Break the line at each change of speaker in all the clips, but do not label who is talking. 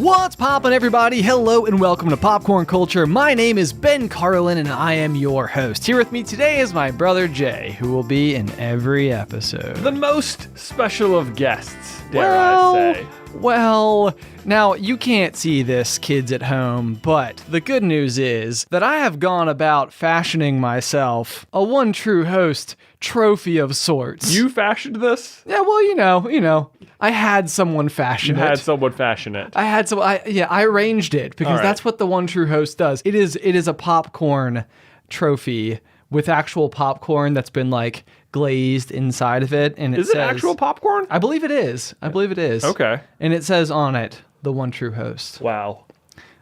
What's poppin', everybody? Hello and welcome to Popcorn Culture. My name is Ben Carlin and I am your host. Here with me today is my brother Jay, who will be in every episode.
The most special of guests, dare I say.
Well, now you can't see this, kids at home, but the good news is that I have gone about fashioning myself a one true host trophy of sorts.
You fashioned this?
Yeah, well, you know, I had someone fashion it.
You had someone fashion it.
I arranged it because
right.
That's what the one true host does. It is a popcorn trophy with actual popcorn that's been like glazed inside of it, and it says,
it actual popcorn?
I believe it is.
Okay.
And it says on it, the one true host.
Wow.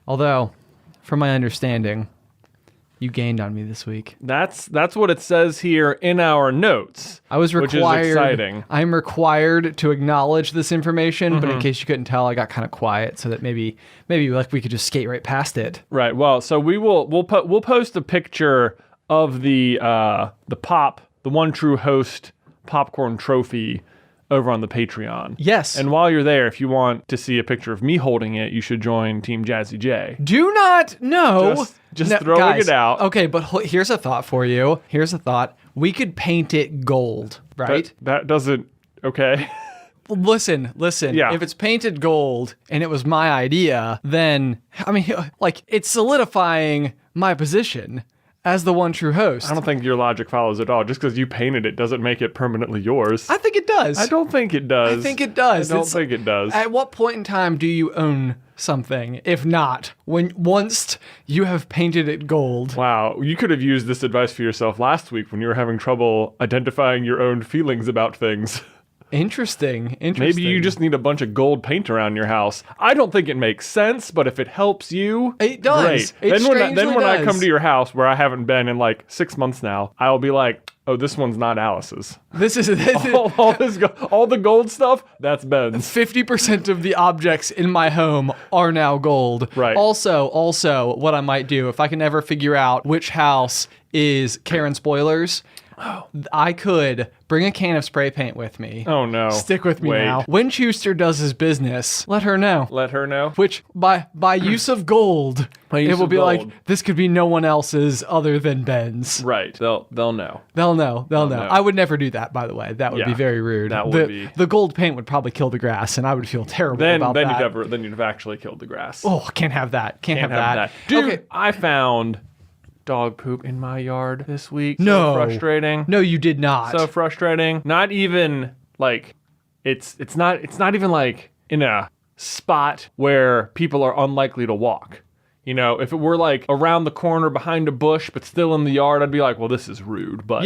Although, from my understanding, you gained on me this week.
That's what it says here in our notes.
I was required.
Which is exciting.
I'm required to acknowledge this information, but in case you couldn't tell, I got kind of quiet so that maybe like we could just skate right past it.
Right. Well, so we'll post a picture of the one true host popcorn trophy over on the Patreon.
Yes.
And while you're there, if you want to see a picture of me holding it, you should join Team Jazzy J.
Do not know.
Just throwing it out.
Okay, but here's a thought for you. We could paint it gold, right?
That doesn't... Okay.
Listen.
Yeah.
If it's painted gold and it was my idea, then, I mean, like, it's solidifying my position as the one true host.
I don't think your logic follows at all. Just because you painted it doesn't make it permanently yours.
I think it does.
I don't think it does.
I think it does.
I don't think it does.
At what point in time do you own something? If not, once you have painted it gold.
Wow, you could have used this advice for yourself last week when you were having trouble identifying your own feelings about things.
Interesting.
Maybe you just need a bunch of gold paint around your house. I don't think it makes sense, but if it helps you,
it does.
Great.
Then
when I come to your house where I haven't been in like 6 months now, I'll be like, oh, this one's not Alice's.
This is
all the gold stuff, that's Ben's.
50% of the objects in my home are now gold.
Right.
Also, what I might do, if I can ever figure out which house is Karen Spoilers, I could bring a can of spray paint with me.
Oh no.
Stick with me now. When Schuster does his business, let her know. Which, by use of gold, it will be like, this could be no one else's other than Ben's.
Right. They'll know.
They'll know. I would never do that, by the way. That would be very rude.
That would be.
The gold paint would probably kill the grass, and I would feel terrible about that.
Then you'd have actually killed the grass.
Oh, can't have that. Can't have that.
Dude,
okay.
I found dog poop in my yard this week.
No.
So frustrating.
No, you did not.
So frustrating. Not even like it's not even like in a spot where people are unlikely to walk. You know, if it were like around the corner behind a bush but still in the yard, I'd be like, well, this is rude. But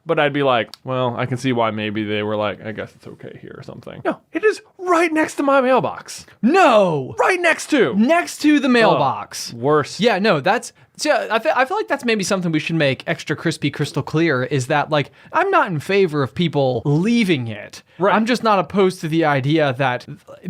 But I'd be like, well, I can see why maybe they were like, I guess it's okay here or something. No, it is right next to my mailbox.
No.
Right next to
the mailbox.
Worse.
Yeah, no, I feel like that's maybe something we should make extra crispy crystal clear, is that, like, I'm not in favor of people leaving it.
Right.
I'm just not opposed to the idea that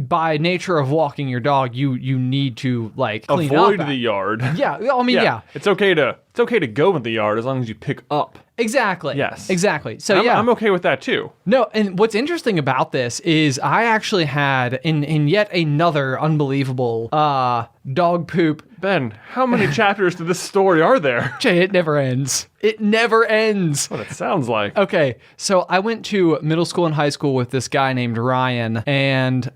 by nature of walking your dog, you need to, like, clean
avoid
up
the yard.
Yeah, I mean, yeah.
It's okay to go in the yard as long as you pick up.
Exactly.
Yes.
Exactly. So
I'm okay with that too.
No, and what's interesting about this is I actually had in yet another unbelievable dog poop.
Ben, how many chapters to this story are there?
Jay, it never ends. It never ends.
What it sounds like.
Okay, so I went to middle school and high school with this guy named Ryan, and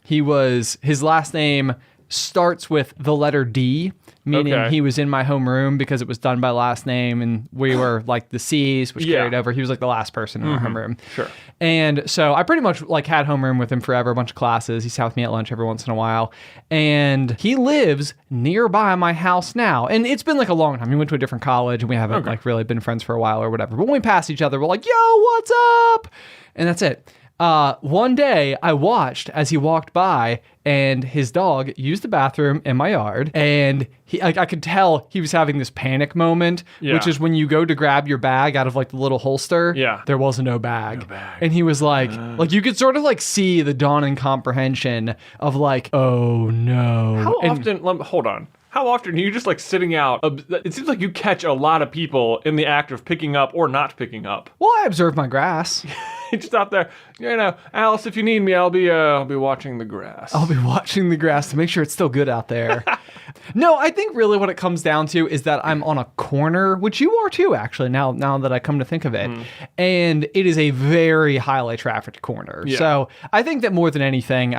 his last name starts with the letter D, meaning he was in my homeroom because it was done by last name, and we were like the C's, which carried over. He was like the last person in our homeroom.
Sure.
And so I pretty much like had homeroom with him forever, a bunch of classes. He sat with me at lunch every once in a while. And he lives nearby my house now. And it's been like a long time. He went to a different college and we haven't like really been friends for a while or whatever. But when we pass each other, we're like, yo, what's up? And that's it. One day I watched as he walked by and his dog used the bathroom in my yard, and I could tell he was having this panic moment, which is when you go to grab your bag out of like the little holster, there was no bag. And he was like you could sort of like see the dawning comprehension of like, oh no.
Hold on. How often are you just like sitting out? It seems like you catch a lot of people in the act of picking up or not picking up.
Well, I observe my grass.
just out there, Alice, if you need me, I'll be watching the grass.
I'll be watching the grass to make sure it's still good out there. No, I think really what it comes down to is that I'm on a corner, which you are too, actually, now that I come to think of it. And it is a very highly trafficked corner.
Yeah.
So I think that more than anything,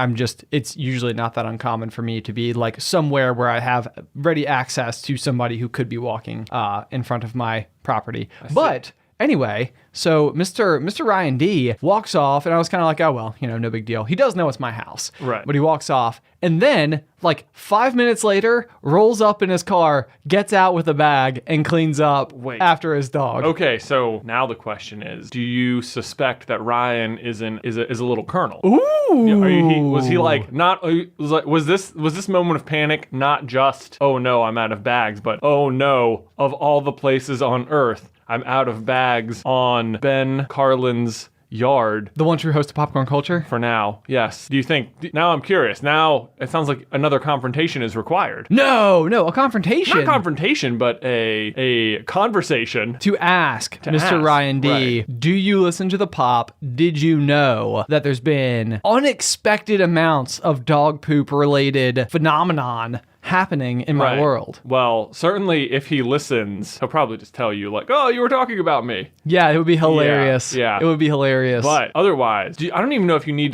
it's usually not that uncommon for me to be like somewhere where I have ready access to somebody who could be walking in front of my property. But anyway, so Mr. Ryan D walks off, and I was kind of like, oh, well, no big deal. He does know it's my house.
Right.
But he walks off, and then, like 5 minutes later, rolls up in his car, gets out with a bag, and cleans up after his dog.
Okay, so now the question is, do you suspect that Ryan is a little colonel?
Ooh.
Was this moment of panic not just, oh no, I'm out of bags, but oh no, of all the places on earth, I'm out of bags on Ben Carlin's yard.
The one true host of Popcorn Culture?
For now, yes. Do you think, now I'm curious, now it sounds like another confrontation is required.
No, a confrontation.
Not confrontation, but a conversation.
To ask Mr. Ryan D, do you listen to the pop? Did you know that there's been unexpected amounts of dog poop related phenomenon happening in my world?
Well, certainly if he listens, he'll probably just tell you like, oh, you were talking about me.
Yeah, it would be hilarious.
Yeah.
It would be hilarious.
But otherwise, I don't even know if you need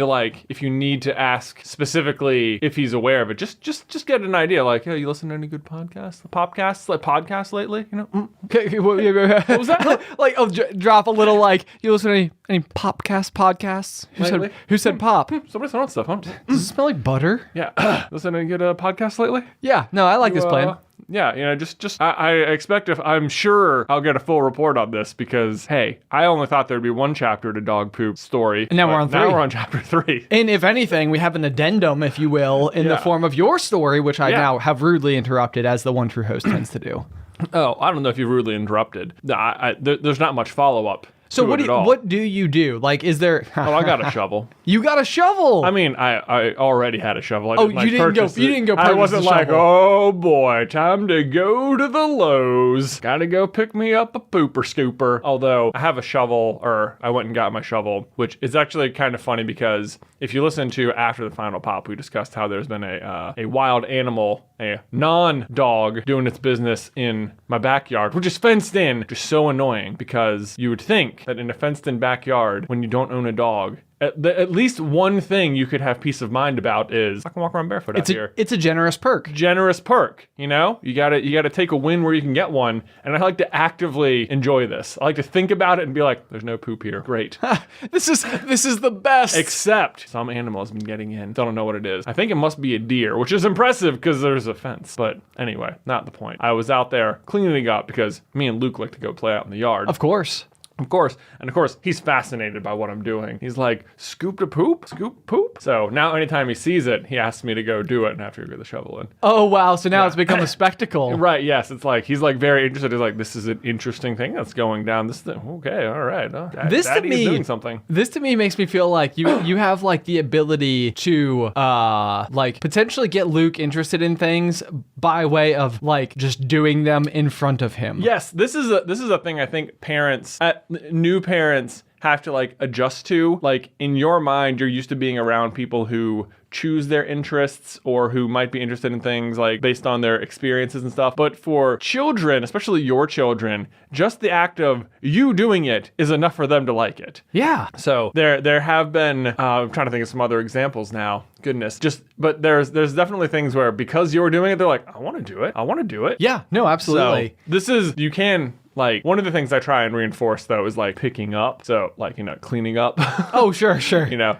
to ask specifically if he's aware of it. Just get an idea. Like, hey, you listen to any good podcasts? Podcasts lately?
Okay, what was that? Like, I'll drop a little like, you listen to any podcasts? Who said pop?
Somebody's throwing stuff, huh?
Does it smell like butter?
Yeah. Listen to any good podcasts lately?
Yeah, no, I like this plan.
Yeah, I expect I'm sure I'll get a full report on this because, hey, I only thought there'd be one chapter to dog poop story.
And now we're on 3.
Now we're on chapter 3.
And if anything, we have an addendum, if you will, in the form of your story, which I now have rudely interrupted, as the one true host tends to do.
Oh, I don't know if you rudely interrupted. There's not much follow-up.
So what do you do? Like, is there?
Oh, I got a shovel.
You got a shovel?
I mean, I already had a shovel.
You didn't go purchase
I wasn't
a
like,
shovel.
oh boy, time to go to the Lowe's. Gotta go pick me up a pooper scooper. Although I have a shovel, or I went and got my shovel, which is actually kind of funny because if you listen to after the final pop, we discussed how there's been a wild animal, a non-dog, doing its business in my backyard, which is fenced in, which is so annoying because you would think that in a fenced-in backyard, when you don't own a dog, at least one thing you could have peace of mind about is I can walk around barefoot out here.
It's a generous perk.
Generous perk, you gotta take a win where you can get one, and I like to actively enjoy this. I like to think about it and be like, there's no poop here. Great.
This is the best.
Except some animal has been getting in. Don't know what it is. I think it must be a deer, which is impressive because there's a fence. But anyway, not the point. I was out there cleaning up because me and Luke like to go play out in the yard.
Of course.
Of course. And of course, he's fascinated by what I'm doing. He's like, scoop to poop? Scoop poop? So now anytime he sees it, he asks me to go do it and I have to go get the shovel in.
Oh, wow. So now it's become a spectacle.
Right, yes. It's like, he's like very interested. He's like, this is an interesting thing that's going down. This thing. Okay, all right.
This
Daddy
to me,
is doing something.
This to me makes me feel like you have like the ability to like potentially get Luke interested in things by way of like just doing them in front of him.
Yes, this is a thing I think new parents have to like adjust to. Like in your mind, you're used to being around people who choose their interests or who might be interested in things like based on their experiences and stuff. But for children, especially your children, just the act of you doing it is enough for them to like it.
Yeah.
So there have been, I'm trying to think of some other examples now. Goodness. But there's definitely things where because you're doing it, they're like, I want to do it. I want to do it.
Yeah. No, absolutely.
So you can. Like, one of the things I try and reinforce, though, is, like, picking up. So, like, cleaning up.
Oh, sure.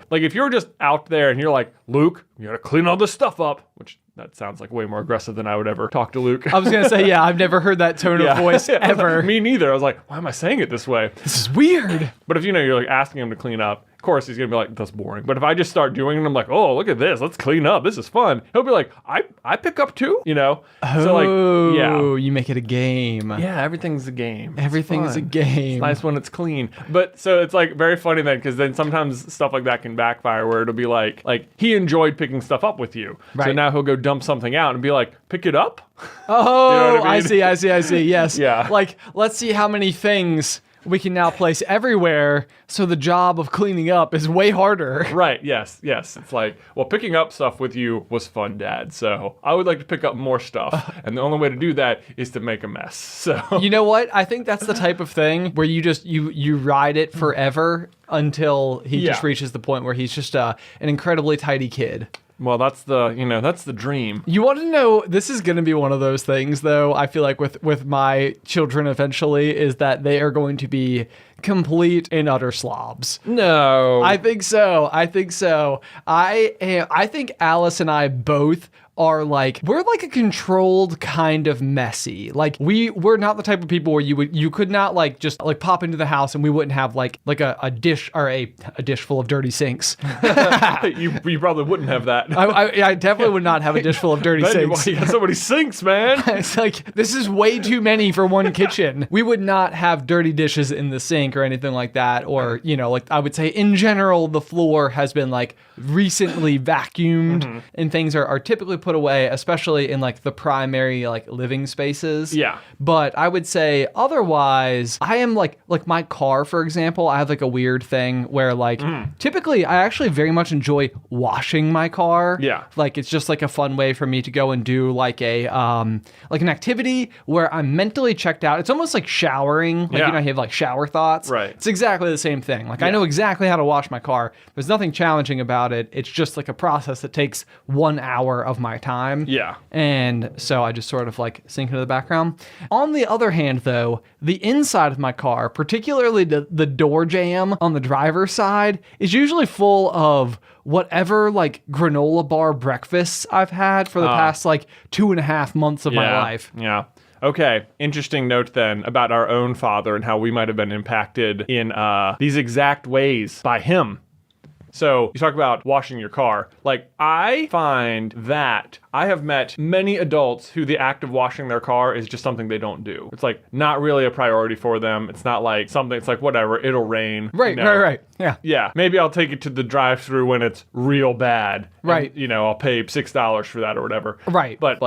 Like, if you're just out there and you're like, Luke, you gotta clean all this stuff up, which that sounds like way more aggressive than I would ever talk to Luke.
I was going to say, yeah, I've never heard that tone of voice ever.
Me neither. I was like, why am I saying it this way?
This is weird.
But if, you're, like, asking him to clean up, of course, he's going to be like, that's boring. But if I just start doing it and I'm like, oh, look at this. Let's clean up. This is fun. He'll be like, I pick up too,
Oh,
so like, yeah.
You make it a game.
Yeah, everything's a game.
Everything is a game.
It's nice when it's clean. But so it's like very funny then because then sometimes stuff like that can backfire where it'll be like he enjoyed picking stuff up with you. Right. So now he'll go dump something out and be like, pick it up?
Oh,
you know what I mean?
I see. Yes.
Yeah.
Like, let's see how many things we can now place everywhere, so the job of cleaning up is way harder.
Right, yes. It's like, well, picking up stuff with you was fun, Dad, so I would like to pick up more stuff. And the only way to do that is to make a mess. So
You know what? I think that's the type of thing where you just you ride it forever until he just reaches the point where he's just an incredibly tidy kid.
Well, that's the dream.
You want to know, this is going to be one of those things, though, I feel like with my children eventually, is that they are going to be complete and utter slobs.
No.
I think so. I think Alice and I both are like, we're like a controlled kind of messy. Like we're not the type of people where you could not like just like pop into the house and we wouldn't have like a dish or a dish full of dirty sinks.
you probably wouldn't have that.
I definitely would not have a dish full of dirty sinks.
You got so many sinks, man.
It's like, this is way too many for one kitchen. We would not have dirty dishes in the sink or anything like that. Or, like I would say in general, the floor has been like recently vacuumed and things are typically put away, especially in like the primary like living spaces.
Yeah.
But I would say otherwise, I am like my car, for example, I have like a weird thing where like typically I actually very much enjoy washing my car.
Yeah.
Like it's just like a fun way for me to go and do like a like an activity where I'm mentally checked out. It's almost like showering. Like you have like shower thoughts.
Right.
It's exactly the same thing. Like I know exactly how to wash my car. There's nothing challenging about it. It's just like a process that takes 1 hour of my time.
Yeah.
And so I just sort of like sink into the background. On the other hand, though, the inside of my car, particularly the door jamb on the driver's side, is usually full of whatever like granola bar breakfasts I've had for the past like 2.5 months of my life.
Yeah. Okay, interesting note then about our own father and how we might have been impacted in these exact ways by him. So you talk about washing your car. Like, I find that I have met many adults who the act of washing their car is just something they don't do. It's like not really a priority for them. It's not like something, it's like whatever, it'll rain.
Right. Yeah.
Yeah, maybe I'll take it to the drive-through when it's real bad.
Right.
And, I'll pay $6 for that or whatever.
Right.
But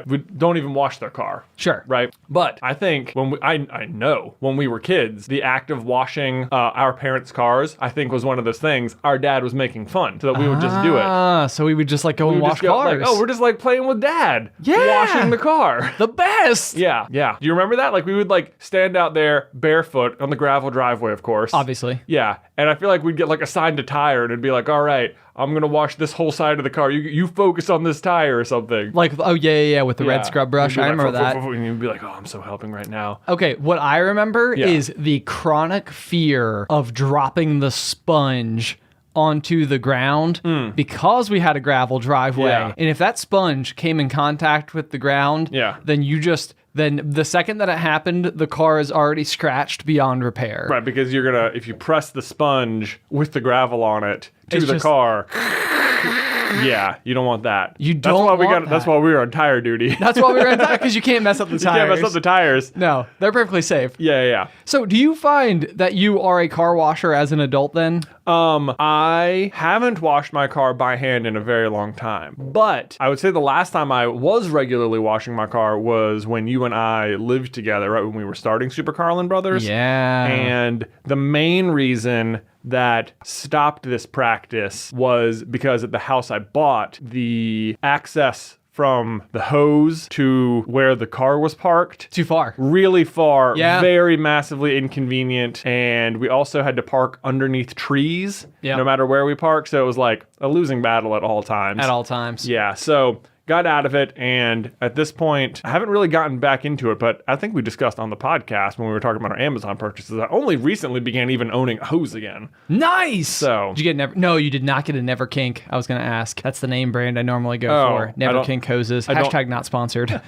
we don't even wash their car.
Sure.
Right. But I think I know when we were kids, the act of washing our parents' cars, I think was one of those things our dad was making fun so that we would just do it.
So we would just like go and wash cars.
Like, we're just like playing with Dad.
Yeah.
Washing the car.
The best.
Yeah. Do you remember that? Like we would like stand out there barefoot on the gravel driveway, of course.
Obviously.
Yeah. And I feel like we'd get like assigned a tire and it'd be like, all right, I'm going to wash this whole side of the car. You focus on this tire or something.
Like, oh, yeah, with the red scrub brush. I remember that.
And you'd be like, oh, I'm so helping right now.
Okay, what I remember is the chronic fear of dropping the sponge onto the ground because we had a gravel driveway.
Yeah.
And if that sponge came in contact with the ground, then the second that it happened, the car is already scratched beyond repair.
Right, because if you press the sponge with the gravel on it to the car, yeah, you don't want that. That's why we were on tire duty.
That's why we were on tire, because you can't mess up the tires.
You can't mess up the tires.
No, they're perfectly safe.
Yeah.
So do you find that you are a car washer as an adult then?
I haven't washed my car by hand in a very long time, but I would say the last time I was regularly washing my car was when you and I lived together, right when we were starting Super Carlin Brothers.
Yeah.
And the main reason that stopped this practice was because at the house I bought, the access from the hose to where the car was parked.
Too far.
Really far.
Yeah.
Very massively inconvenient. And we also had to park underneath trees no matter where we parked. So it was like a losing battle at all times.
At all times.
Yeah. So got out of it, and at this point, I haven't really gotten back into it, but I think we discussed on the podcast when we were talking about our Amazon purchases, I only recently began even owning a hose again.
Nice!
So,
did you get No, you did not get a Never Kink. I was going to ask. That's the name brand I normally go for. Never Kink hoses. Hashtag not sponsored.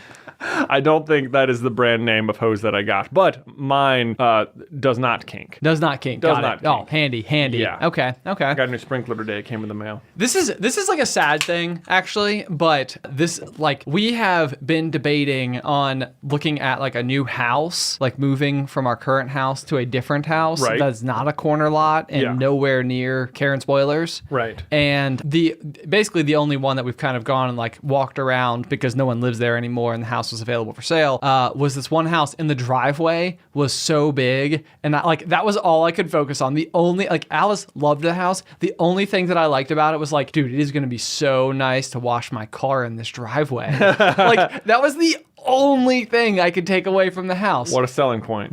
I don't think that is the brand name of hose that I got, but mine does not kink.
Does not kink.
Does
got
not
it.
kink.
Oh, handy.
Yeah.
Okay.
I got a new sprinkler today. It came in the mail.
This is like a sad thing, actually, but we have been debating on looking at like a new house, like moving from our current house to a different house that's not a corner lot and nowhere near Karen's Boilers.
Right.
And basically the only one that we've kind of gone and like walked around because no one lives there anymore and the house house was available for sale, was this one house, and the driveway was so big, and that was all I could focus on. The only, Alice loved the house. The only thing that I liked about it was dude, it is going to be so nice to wash my car in this driveway. That was the only thing I could take away from the house.
What a selling point.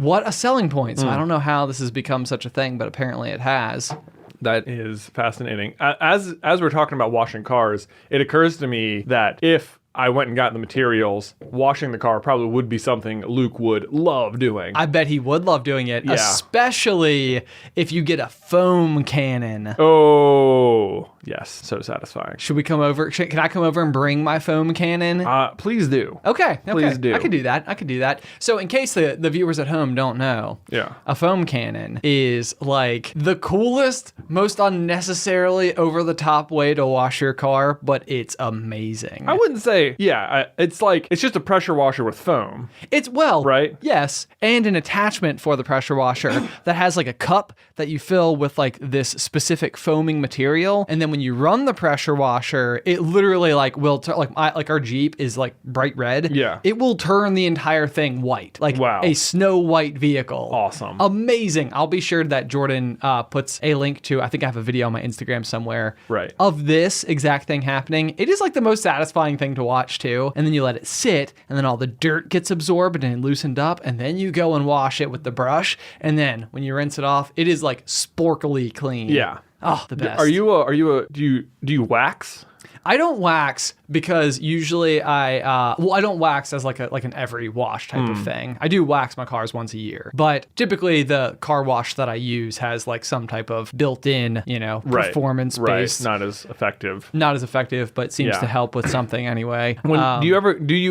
So I don't know how this has become such a thing, but apparently it has.
That is fascinating. As we're talking about washing cars, it occurs to me that if I went and got the materials, washing the car probably would be something Luke would love doing.
I bet he would love doing it, especially if you get a foam cannon.
Oh, yes. So satisfying.
Should we come over? Can I come over and bring my foam cannon?
Please do.
Okay.
Please do.
I could do that. So in case the viewers at home don't know, a foam cannon is the coolest, most unnecessarily over-the-top way to wash your car, but it's amazing.
I wouldn't say, it's just a pressure washer with foam.
Right? Yes, and an attachment for the pressure washer that has a cup that you fill with this specific foaming material, and then when you run the pressure washer, it literally will our Jeep is bright red.
Yeah.
It will turn the entire thing white,
wow.
a snow white vehicle.
Awesome.
Amazing. I'll be sure that Jordan puts a link to, I think I have a video on my Instagram somewhere,
right,
of this exact thing happening. It is the most satisfying thing to watch too, and then you let it sit, and then all the dirt gets absorbed and loosened up, and then you go and wash it with the brush, and then when you rinse it off, it is sporkily clean.
Yeah.
Oh, the best.
Do you wax?
I don't wax because usually I don't wax as an every wash type of thing. I do wax my cars once a year, but typically the car wash that I use has some type of built-in, performance based.
Not as effective.
Not as effective, but seems to help with something anyway.
Do you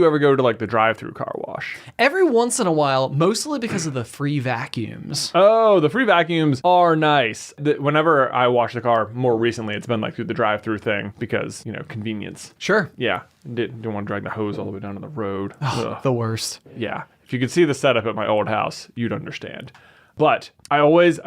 ever go to the drive-through car wash?
Every once in a while, mostly because of the free vacuums.
Oh, the free vacuums are nice. Whenever I wash the car, more recently, it's been through the drive-through thing because, convenience.
Sure.
Yeah. Didn't want to drag the hose all the way down to the road.
Oh, the worst.
Yeah. If you could see the setup at my old house, you'd understand. But I'm always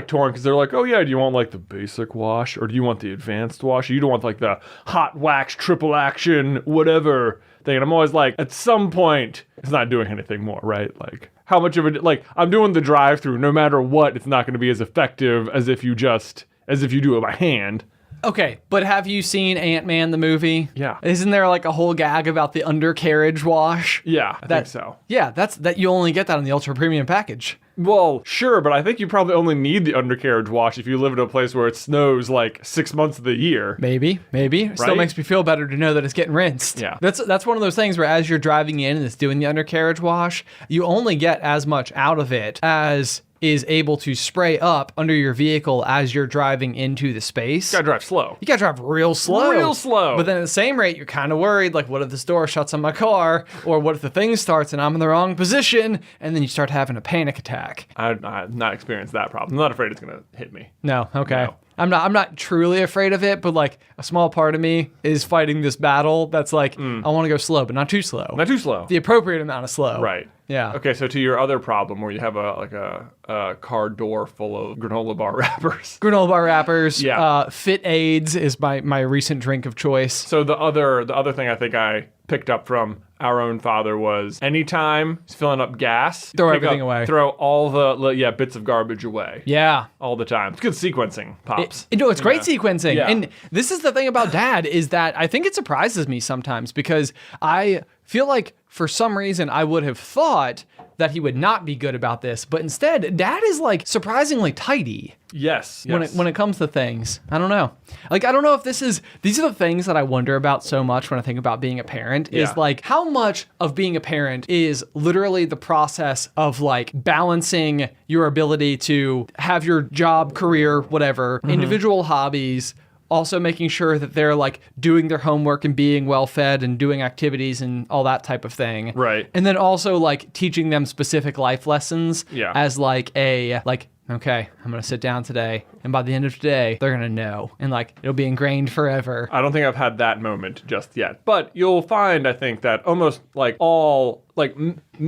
torn because they're oh yeah, do you want the basic wash or do you want the advanced wash? You don't want the hot wax, triple action, whatever thing. And I'm always at some point, it's not doing anything more, right? How much of it, I'm doing the drive-through, no matter what, it's not going to be as effective as if you do it by hand.
Okay, but have you seen Ant-Man the movie?
Yeah.
Isn't there a whole gag about the undercarriage wash?
Yeah, I think so.
Yeah, that you only get that on the ultra premium package.
Well, sure, but I think you probably only need the undercarriage wash if you live in a place where it snows 6 months of the year.
Maybe. Right? Still makes me feel better to know that it's getting rinsed.
Yeah.
That's one of those things where as you're driving in and it's doing the undercarriage wash, you only get as much out of it as is able to spray up under your vehicle as you're driving into the space.
You gotta drive slow.
You gotta drive real slow.
Real slow.
But then at the same rate, you're kind of worried, what if this door shuts on my car? Or what if the thing starts and I'm in the wrong position? And then you start having a panic attack.
I've not experienced that problem. I'm not afraid it's gonna hit me.
No, okay.
No.
I'm not truly afraid of it, but a small part of me is fighting this battle that's I want to go slow, but not too slow.
Not too slow.
The appropriate amount of slow.
Right.
Yeah.
Okay, so to your other problem where you have a car door full of granola bar wrappers.
Granola bar wrappers.
Yeah.
Fit Aids is my recent drink of choice.
So the other thing I think I picked up from our own father was anytime he's filling up gas,
throw everything away.
Throw all the bits of garbage away.
Yeah.
All the time. It's good sequencing, Pops.
It's great sequencing.
Yeah.
And this is the thing about Dad is that I think it surprises me sometimes because I feel for some reason I would have thought that he would not be good about this, but instead Dad is surprisingly tidy.
Yes.
When it comes to things. I don't know. I don't know if these are the things that I wonder about so much when I think about being a parent is how much of being a parent is literally the process of balancing your ability to have your job, career, whatever, individual hobbies, also making sure that they're doing their homework and being well fed and doing activities and all that type of thing.
Right.
And then also teaching them specific life lessons as okay, I'm going to sit down today, and by the end of today, they're going to know, and it'll be ingrained forever.
I don't think I've had that moment just yet, but you'll find, I think, that almost all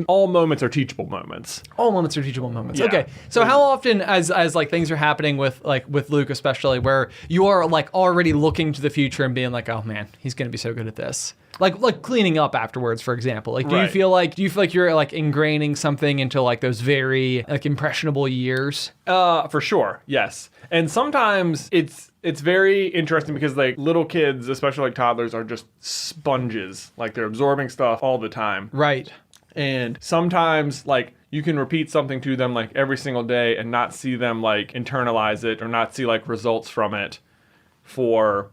all moments are teachable moments.
All moments are teachable moments.
Yeah.
Okay. So how often as like things are happening with Luke especially, where you are like already looking to the future and being like, oh man, he's gonna be so good at this. Like cleaning up afterwards, for example. Like do you feel like you're like ingraining something into like those very like impressionable years?
For sure. Yes. And sometimes it's very interesting because like little kids, especially like toddlers, are just sponges. Like they're absorbing stuff all the time.
Right.
And sometimes like you can repeat something to them like every single day and not see them like internalize it or not see like results from it for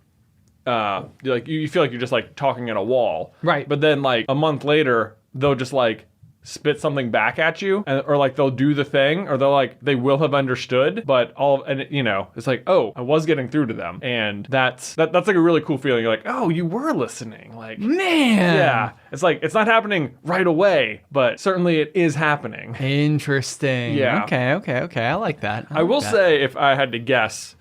like you feel like you're just like talking at a wall.
Right.
But then like a month later, they'll just like spit something back at you or like they'll do the thing or they will have understood, but it's like, oh, I was getting through to them. And that's like a really cool feeling. You're like, oh, you were listening. Like,
man.
Yeah. It's like, it's not happening right away, but certainly it is happening.
Interesting.
Yeah.
Okay. I like that.
I will say, if I had to guess,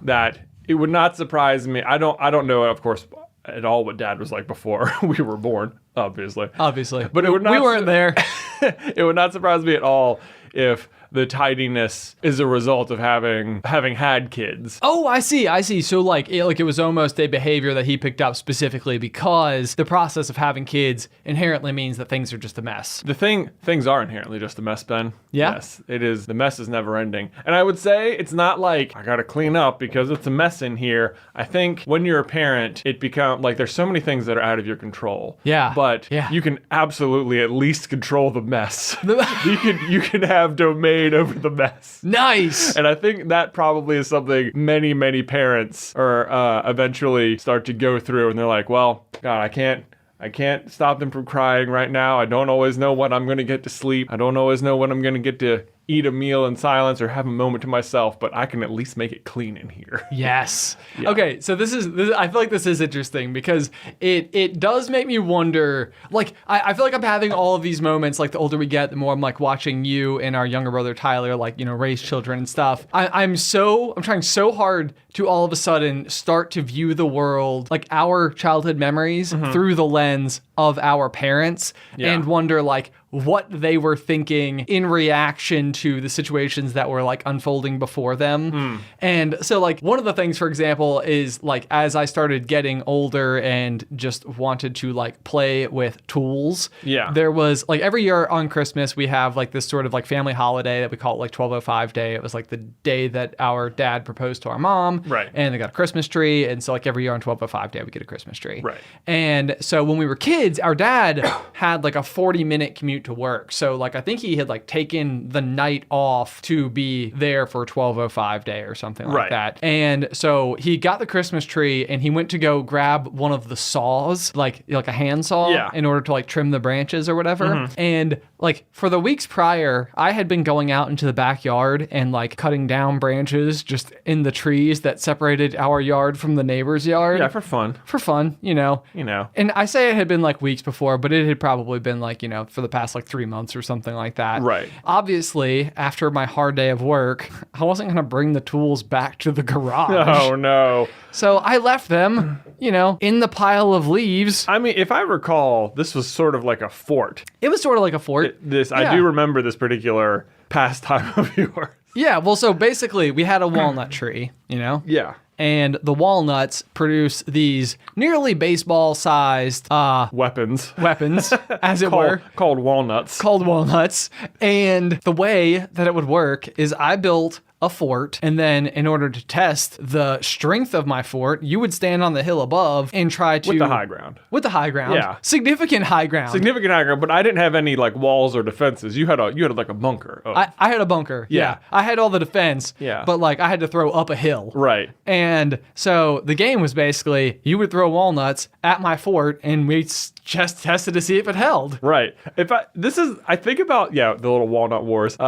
that it would not surprise me. I don't know, of course, at all what Dad was like before we were born, obviously.
But it would not, we weren't there.
It would not surprise me at all if the tidiness is a result of having had kids.
Oh, I see. So like it was almost a behavior that he picked up specifically because the process of having kids inherently means that things are just a mess.
Things are inherently just a mess, Ben.
Yeah.
Yes, it is. The mess is never ending. And I would say it's not like I gotta clean up because it's a mess in here. I think when you're a parent, it becomes like there's so many things that are out of your control.
Yeah.
But you can absolutely at least control the mess. You can have domain over the mess.
Nice.
And I think that probably is something many parents are eventually start to go through, and they're like, well, God, I can't stop them from crying right now. I don't always know when I'm going to get to sleep. I don't always know when I'm going to get to eat a meal in silence or have a moment to myself, but I can at least make it clean in here.
Yes. Yeah. Okay, so this I feel like this is interesting because it does make me wonder, like, I feel like I'm having all of these moments, like the older we get, the more I'm like watching you and our younger brother Tyler, like, you know, raise children and stuff. I'm trying so hard to all of a sudden start to view the world, like our childhood memories through the lens of our parents and wonder like what they were thinking in reaction to the situations that were like unfolding before them. And so like one of the things, for example, is like as I started getting older and just wanted to like play with tools, there was like every year on Christmas we have like this sort of like family holiday that we call it like 1205 Day. It was like the day that our dad proposed to our mom.
Right.
And they got a Christmas tree. And so like every year on 1205 Day we get a Christmas tree.
Right.
And so when we were kids, our dad had like a 40-minute commute to work. So like I think he had like taken the night off to be there for 1205 Day or something like that. And so he got the Christmas tree and he went to go grab one of the saws, like a hand saw in order to like trim the branches or whatever. And like for the weeks prior, I had been going out into the backyard and like cutting down branches just in the trees that separated our yard from the neighbor's yard.
Yeah, for fun,
you know. And I say it had been like weeks before, but it had probably been like, you know, for the past like 3 months or something like that.
Right.
Obviously, after my hard day of work, I wasn't going to bring the tools back to the garage.
Oh, no.
So I left them, you know, in the pile of leaves.
I mean, if I recall, this was sort of like a fort.
It was sort of like a fort.
I do remember this particular pastime of yours.
Yeah, well, so basically, we had a walnut tree, you know?
Yeah.
And the walnuts produce these nearly baseball-sized
weapons,
as it were.
Called walnuts.
Called walnuts. And the way that it would work is I built a fort, and then in order to test the strength of my fort, you would stand on the hill above and try to...
With the high ground.
Yeah. Significant high ground,
but I didn't have any like walls or defenses. You had like a bunker.
Oh. I had a bunker. Yeah. I had all the defense.
Yeah.
But like I had to throw up a hill.
Right.
And so the game was basically you would throw walnuts at my fort and we just tested to see if it held.
Right. I think about the little walnut wars.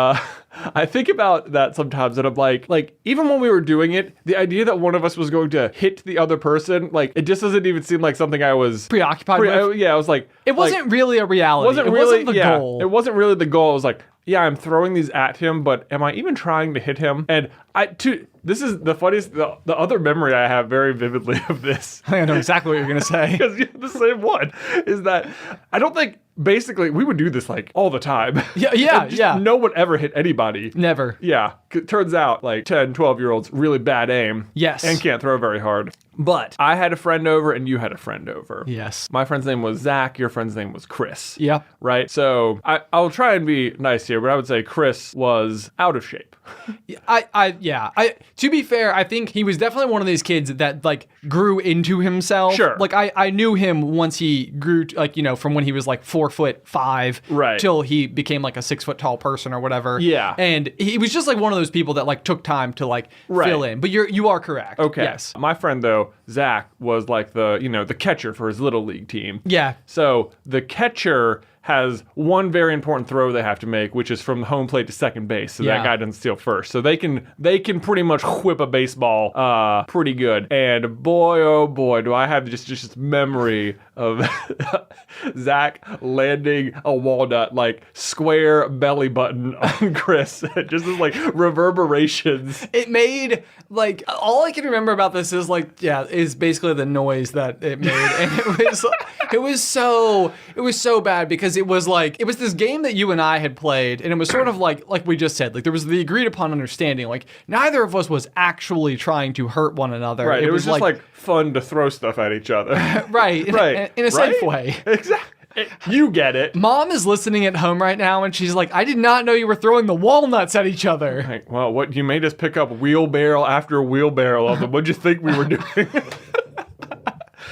I think about that sometimes, and I'm like even when we were doing it, the idea that one of us was going to hit the other person, like it just doesn't even seem like something I was
preoccupied with.
I was like,
it wasn't really a reality. It wasn't the goal.
It wasn't really the goal. It was like, yeah, I'm throwing these at him, but am I even trying to hit him? And this is the funniest, the other memory I have very vividly of this.
I know exactly what you're going to say.
Because the same one is that I don't think basically, we would do this like all the time.
Yeah,
And
yeah.
No one ever hit anybody.
Never.
Yeah. It turns out like 10, 12-year-olds, really bad aim.
Yes.
And can't throw very hard. But I had a friend over and you had a friend over.
Yes.
My friend's name was Zach. Your friend's name was Chris.
Yep.
Right? So I'll try and be nice here, but I would say Chris was out of shape.
To be fair, I think he was definitely one of these kids that like grew into himself.
Sure.
Like I knew him once he grew, like, you know, from when he was like 4'5",
Right.
till he became like a 6 foot tall person or whatever.
Yeah.
And he was just like one of those people that like took time to like fill in. But you are correct.
Okay.
Yes.
My friend though, Zach, was like the catcher for his little league team.
Yeah.
So the catcher has one very important throw they have to make, which is from the home plate to second base, so that guy doesn't steal first. So they can pretty much whip a baseball pretty good. And boy, oh boy, do I have just this memory of Zach landing a walnut like square belly button on Chris. Just as like reverberations.
It made like all I can remember about this is like is basically the noise that it made, and it was so bad because it was this game that you and I had played, and it was sort of like we just said, like there was the agreed upon understanding, like neither of us was actually trying to hurt one another.
Right. It was just like fun to throw stuff at each other.
Right. In a safe way.
Exactly. You get it.
Mom is listening at home right now, and she's like, I did not know you were throwing the walnuts at each other.
Like, well, what you made us pick up wheelbarrow after wheelbarrow of them. What'd you think we were doing?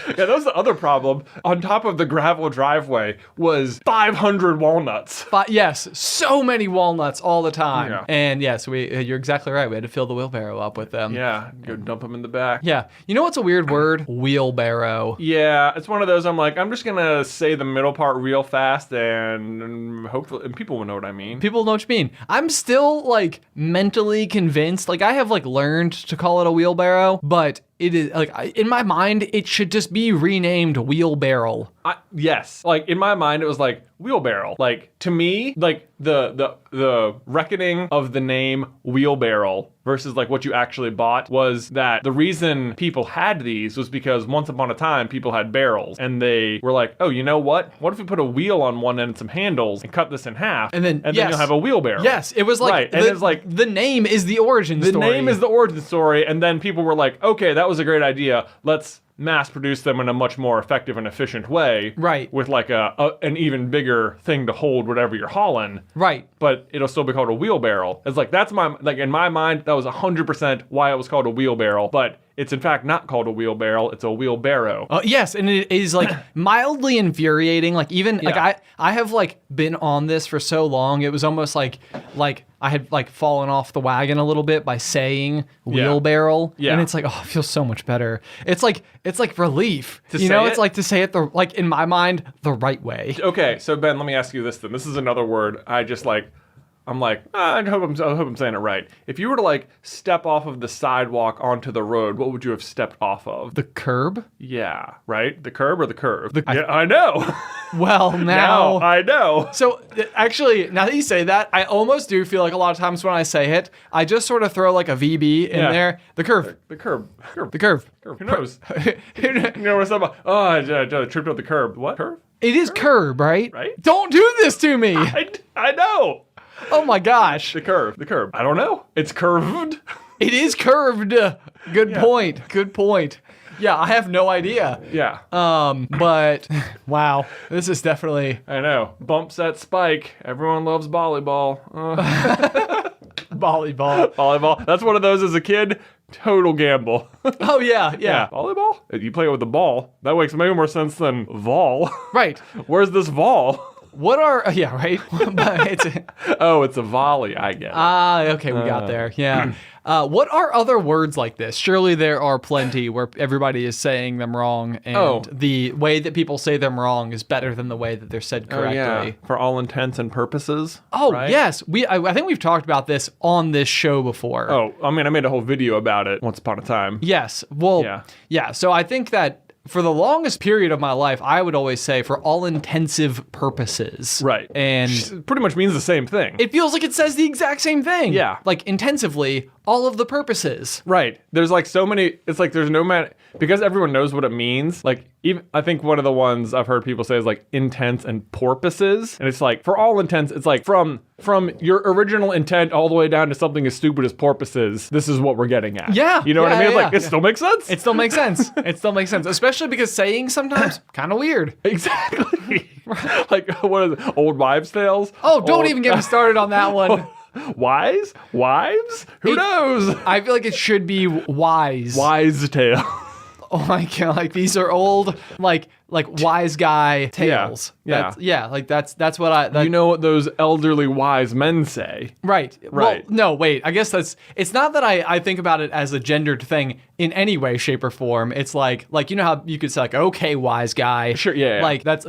Yeah, that was the other problem. On top of the gravel driveway was 500 walnuts.
Yes, so many walnuts all the time.
Yeah.
And yes, you're exactly right. We had to fill the wheelbarrow up with them.
Yeah, go dump them in the back.
Yeah. You know what's a weird word? Wheelbarrow.
Yeah, it's one of those, I'm like, I'm just going to say the middle part real fast and hopefully and people will know what I mean.
People know what you mean. I'm still like mentally convinced. Like I have like learned to call it a wheelbarrow, but it is like in my mind, it should just be renamed wheelbarrow.
Yes. Like in my mind, it was like wheelbarrow. Like to me, like the reckoning of the name wheelbarrow versus like what you actually bought was that the reason people had these was because once upon a time people had barrels and they were like, oh, you know what? What if we put a wheel on one end and some handles and cut this in half and then you'll have a wheelbarrow?
Yes, it was like
right. And it's like
the name is the origin story.
The name is the origin story, and then people were like, okay, that was a great idea. Let's mass produce them in a much more effective and efficient way.
Right.
With like an even bigger thing to hold whatever you're hauling.
Right.
But it'll still be called a wheelbarrow. It's like, that's my, like in my mind, that was 100% why it was called a wheelbarrow. But it's in fact not called a wheelbarrow, it's a wheelbarrow.
Yes, and it is like mildly infuriating. Like even like I have like been on this for so long, it was almost like I had like fallen off the wagon a little bit by saying wheelbarrow.
Yeah.
And it's like, oh, it feels so much better. It's like relief.
To
you
say
know,
it?
it's like to say it like in my mind, the right way.
Okay, so Ben, let me ask you this then. This is another word I'm like, I hope I'm saying it right. If you were to like step off of the sidewalk onto the road, what would you have stepped off of?
The curb?
Yeah, right? The curb or the curve? I know.
Well, now
I know.
So actually, now that you say that, I almost do feel like a lot of times when I say it, I just sort of throw like a VB in there. The curve.
The curb.
The curve.
Who knows? You know what I'm about? Oh, I tripped up the curb. What? Curve?
It is curb, right?
Right?
Don't do this to me.
I know.
Oh my gosh.
The curve. I don't know. It's curved.
It is curved. Good point. Good point. Yeah, I have no idea.
Yeah.
But wow, this is definitely.
I know. Bump set spike. Everyone loves volleyball. Volleyball. That's one of those as a kid. Total gamble.
Oh yeah.
Volleyball? You play it with the ball. That makes maybe more sense than vol.
Right.
Where's this vol?
What are right?
It's a volley. I get it.
Okay, we got there. Yeah. What are other words like this? Surely there are plenty where everybody is saying them wrong, and the way that people say them wrong is better than the way that they're said correctly.
Yeah. For all intents and purposes.
Oh,
right?
yes. I think we've talked about this on this show before.
Oh, I mean, I made a whole video about it once upon a time.
Yes. Well, yeah. So I think that for the longest period of my life, I would always say for all intensive purposes.
Right.
And
it pretty much means the same thing.
It feels like it says the exact same thing.
Yeah.
Like intensively, all of the purposes.
Right. There's like so many, it's like there's no matter, because everyone knows what it means, like Even I think one of the ones I've heard people say is like intents and porpoises. And it's like, for all intents, it's like from your original intent all the way down to something as stupid as porpoises, this is what we're getting at.
Yeah.
You know what I mean?
Yeah,
Like, it still makes sense.
It still makes sense. It still makes sense. Especially because saying sometimes kind of weird.
Exactly. Like, what is it? Old wives' tales?
Oh, don't even get me started on that one.
Wise? Wives? Who knows?
I feel like it should be wise.
Wise tale.
Oh my God, like these are old, like wise guy tales.
Yeah.
That's what I.
You know what those elderly wise men say.
Right.
Right.
Well, no, wait. I guess it's not that I think about it as a gendered thing in any way, shape, or form. It's like you know how you could say like, okay, wise guy.
Sure, yeah.
Like that's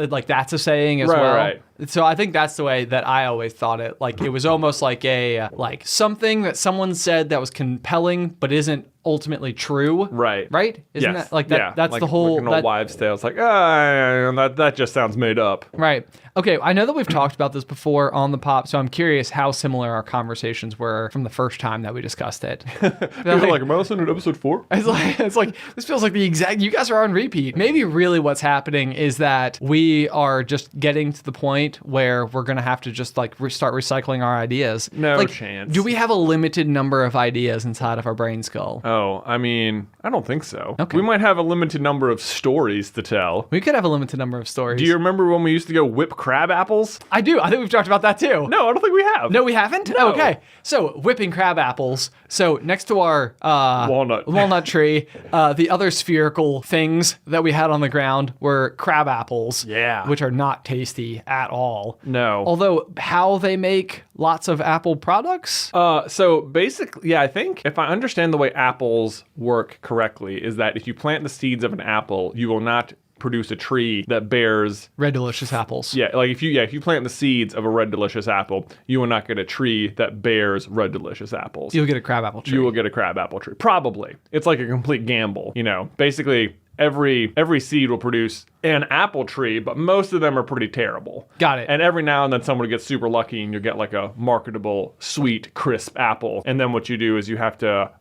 a saying as well.
Right.
So I think that's the way that I always thought it. Like it was almost like a like something that someone said that was compelling but isn't ultimately true.
Right.
Right? Isn't
Yes.
that like that?
Yeah.
That's
like,
the whole.
Like an old wives' tale. It's like, that just sounds made up.
Right. Okay, I know that we've talked about this before on the pop, so I'm curious how similar our conversations were from the first time that we discussed it.
You're like, am I listening to episode 4?
It's like this feels like the exact. You guys are on repeat. Maybe really what's happening is that we are just getting to the point where we're gonna have to just like start recycling our ideas.
No
like,
chance.
Do we have a limited number of ideas inside of our brain skull?
Oh, I mean, I don't think so.
Okay.
We might have a limited number of stories to tell.
We could have a limited number of stories.
Do you remember when we used to go whip crab apples?
I do. I think we've talked about that too.
No, I don't think we have.
No, we haven't?
No.
Okay. So, whipping crab apples. So, next to our walnut tree, the other spherical things that we had on the ground were crab apples.
Yeah.
Which are not tasty at all.
No.
Although, how they make lots of apple products?
So basically, yeah, I think if I understand the way apples work correctly, is that if you plant the seeds of an apple, you will not produce a tree that bears
Red delicious apples.
Yeah, like if you plant the seeds of a red delicious apple, you will not get a tree that bears red delicious apples.
You'll get a crab apple tree.
You will get a crab apple tree. Probably. It's like a complete gamble, you know. Basically, every seed will produce an apple tree, but most of them are pretty terrible.
Got it.
And every now and then someone gets super lucky and you get like a marketable, sweet, crisp apple. And then what you do is you have to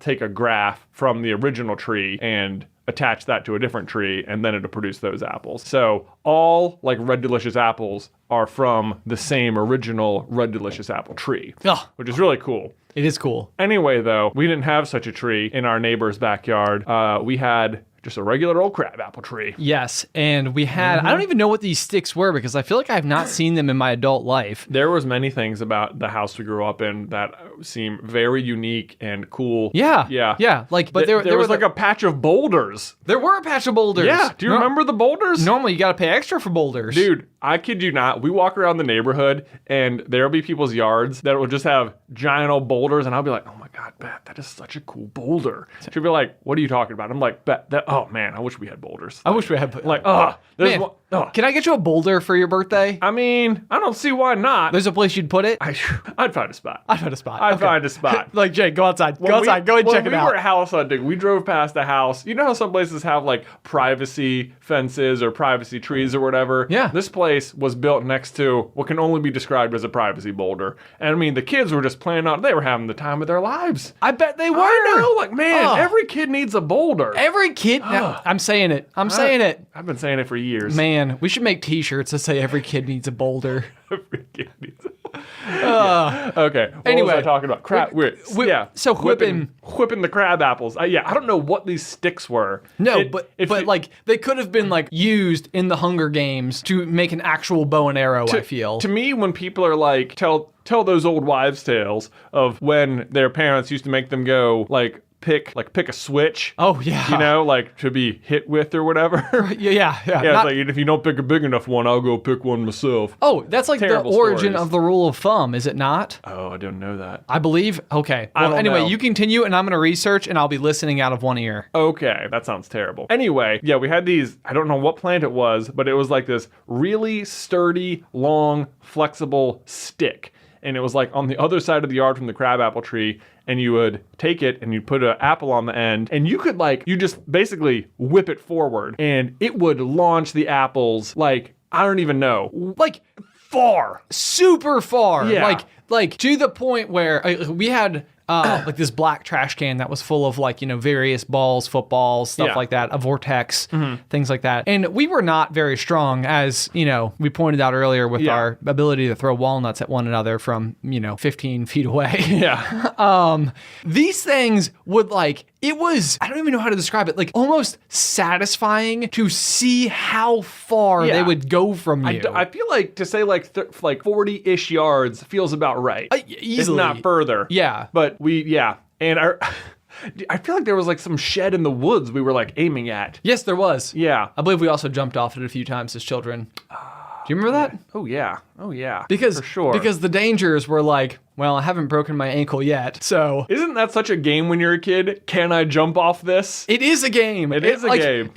take a graft from the original tree and attach that to a different tree, and then it'll produce those apples. So all like red delicious apples are from the same original red delicious apple tree, which is really cool.
It is cool.
Anyway, though, we didn't have such a tree in our neighbor's backyard. We had just a regular old crab apple tree.
Yes, and we had, I don't even know what these sticks were because I feel like I've not seen them in my adult life.
There was many things about the house we grew up in that seem very unique and cool.
Yeah. Like, but there
was like a patch of boulders.
There were a patch of boulders.
Yeah. Do you remember the boulders?
Normally, you got to pay extra for boulders.
Dude, I kid you not. We walk around the neighborhood and there'll be people's yards that will just have giant old boulders, and I'll be like, oh my God, Bet, that is such a cool boulder. She'll be like, what are you talking about? I'm like, Bet, oh man, I wish we had boulders.
I wish we had.
Like, there's
man,
one.
Can I get you a boulder for your birthday?
I mean, I don't see why not.
There's a place you'd put it?
I'd find a spot.
I'd find a spot.
I'd find a spot.
Like, Jake, go outside. Go and check it out.
When we were house hunting, we drove past a house. You know how some places have like privacy fences or privacy trees or whatever?
Yeah.
This place was built next to what can only be described as a privacy boulder. And I mean, the kids were just playing on. They were having the time of their lives.
I bet they were.
I know. Like, man, every kid needs a boulder.
Every kid. I'm saying it. I'm saying it.
I've been saying it for years.
Man, we should make t-shirts that say every kid needs a boulder.
Every kid needs a Okay. What
Anyway,
was I talking about?
So whipping
the crab apples. I don't know what these sticks were.
No, but like they could have been like used in the Hunger Games to make an actual bow and arrow. I feel.
To me, when people are like, tell those old wives' tales of when their parents used to make them go pick a switch.
Oh yeah.
You know, like to be hit with or whatever.
Yeah.
It's like, if you don't pick a big enough one, I'll go pick one myself.
Oh, that's like
Terrible
the origin
stories.
of the rule of thumb, is it not?
Oh, I don't know that.
I believe. Okay. Well, anyway,
know.
you continue, and I'm going to research, and I'll be listening out of one ear.
Okay, that sounds terrible. Anyway, yeah, we had these, I don't know what plant it was, but it was like this really sturdy, long, flexible stick. And it was like on the other side of the yard from the crabapple tree, and you would take it and you'd put an apple on the end, and you could you just basically whip it forward, and it would launch the apples I don't even know. Far.
Super far.
Yeah.
Like to the point where we had like this black trash can that was full of like, various balls, footballs, stuff
Yeah.
like that, a vortex, things like that. And we were not very strong, as, we pointed out earlier with our ability to throw walnuts at one another from, 15 feet away.
Yeah.
These things would it was, I don't even know how to describe it, almost satisfying to see how far they would go from you.
I feel like to say 40-ish yards feels about right.
Easily.
If not further.
Yeah.
But and I feel like there was some shed in the woods we were aiming at.
Yes, there was.
Yeah.
I believe we also jumped off it a few times as children. Do you remember that?
Oh yeah.
Because,
for sure.
Because the dangers were well, I haven't broken my ankle yet, so...
Isn't that such a game when you're a kid? Can I jump off this?
It is a game.
It is a game.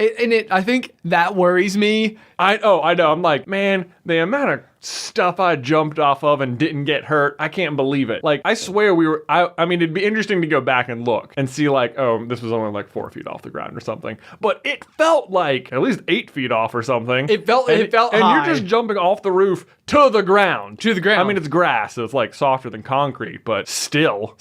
I think that worries me.
I know. I'm like, man, the amount of stuff I jumped off of and didn't get hurt, I can't believe it. I swear I mean, it'd be interesting to go back and look and see oh, this was only 4 feet off the ground or something. But it felt at least 8 feet off or something.
It felt
and
high.
You're just jumping off the roof to the ground.
To the ground.
I mean, it's grass, so it's softer than concrete, but still.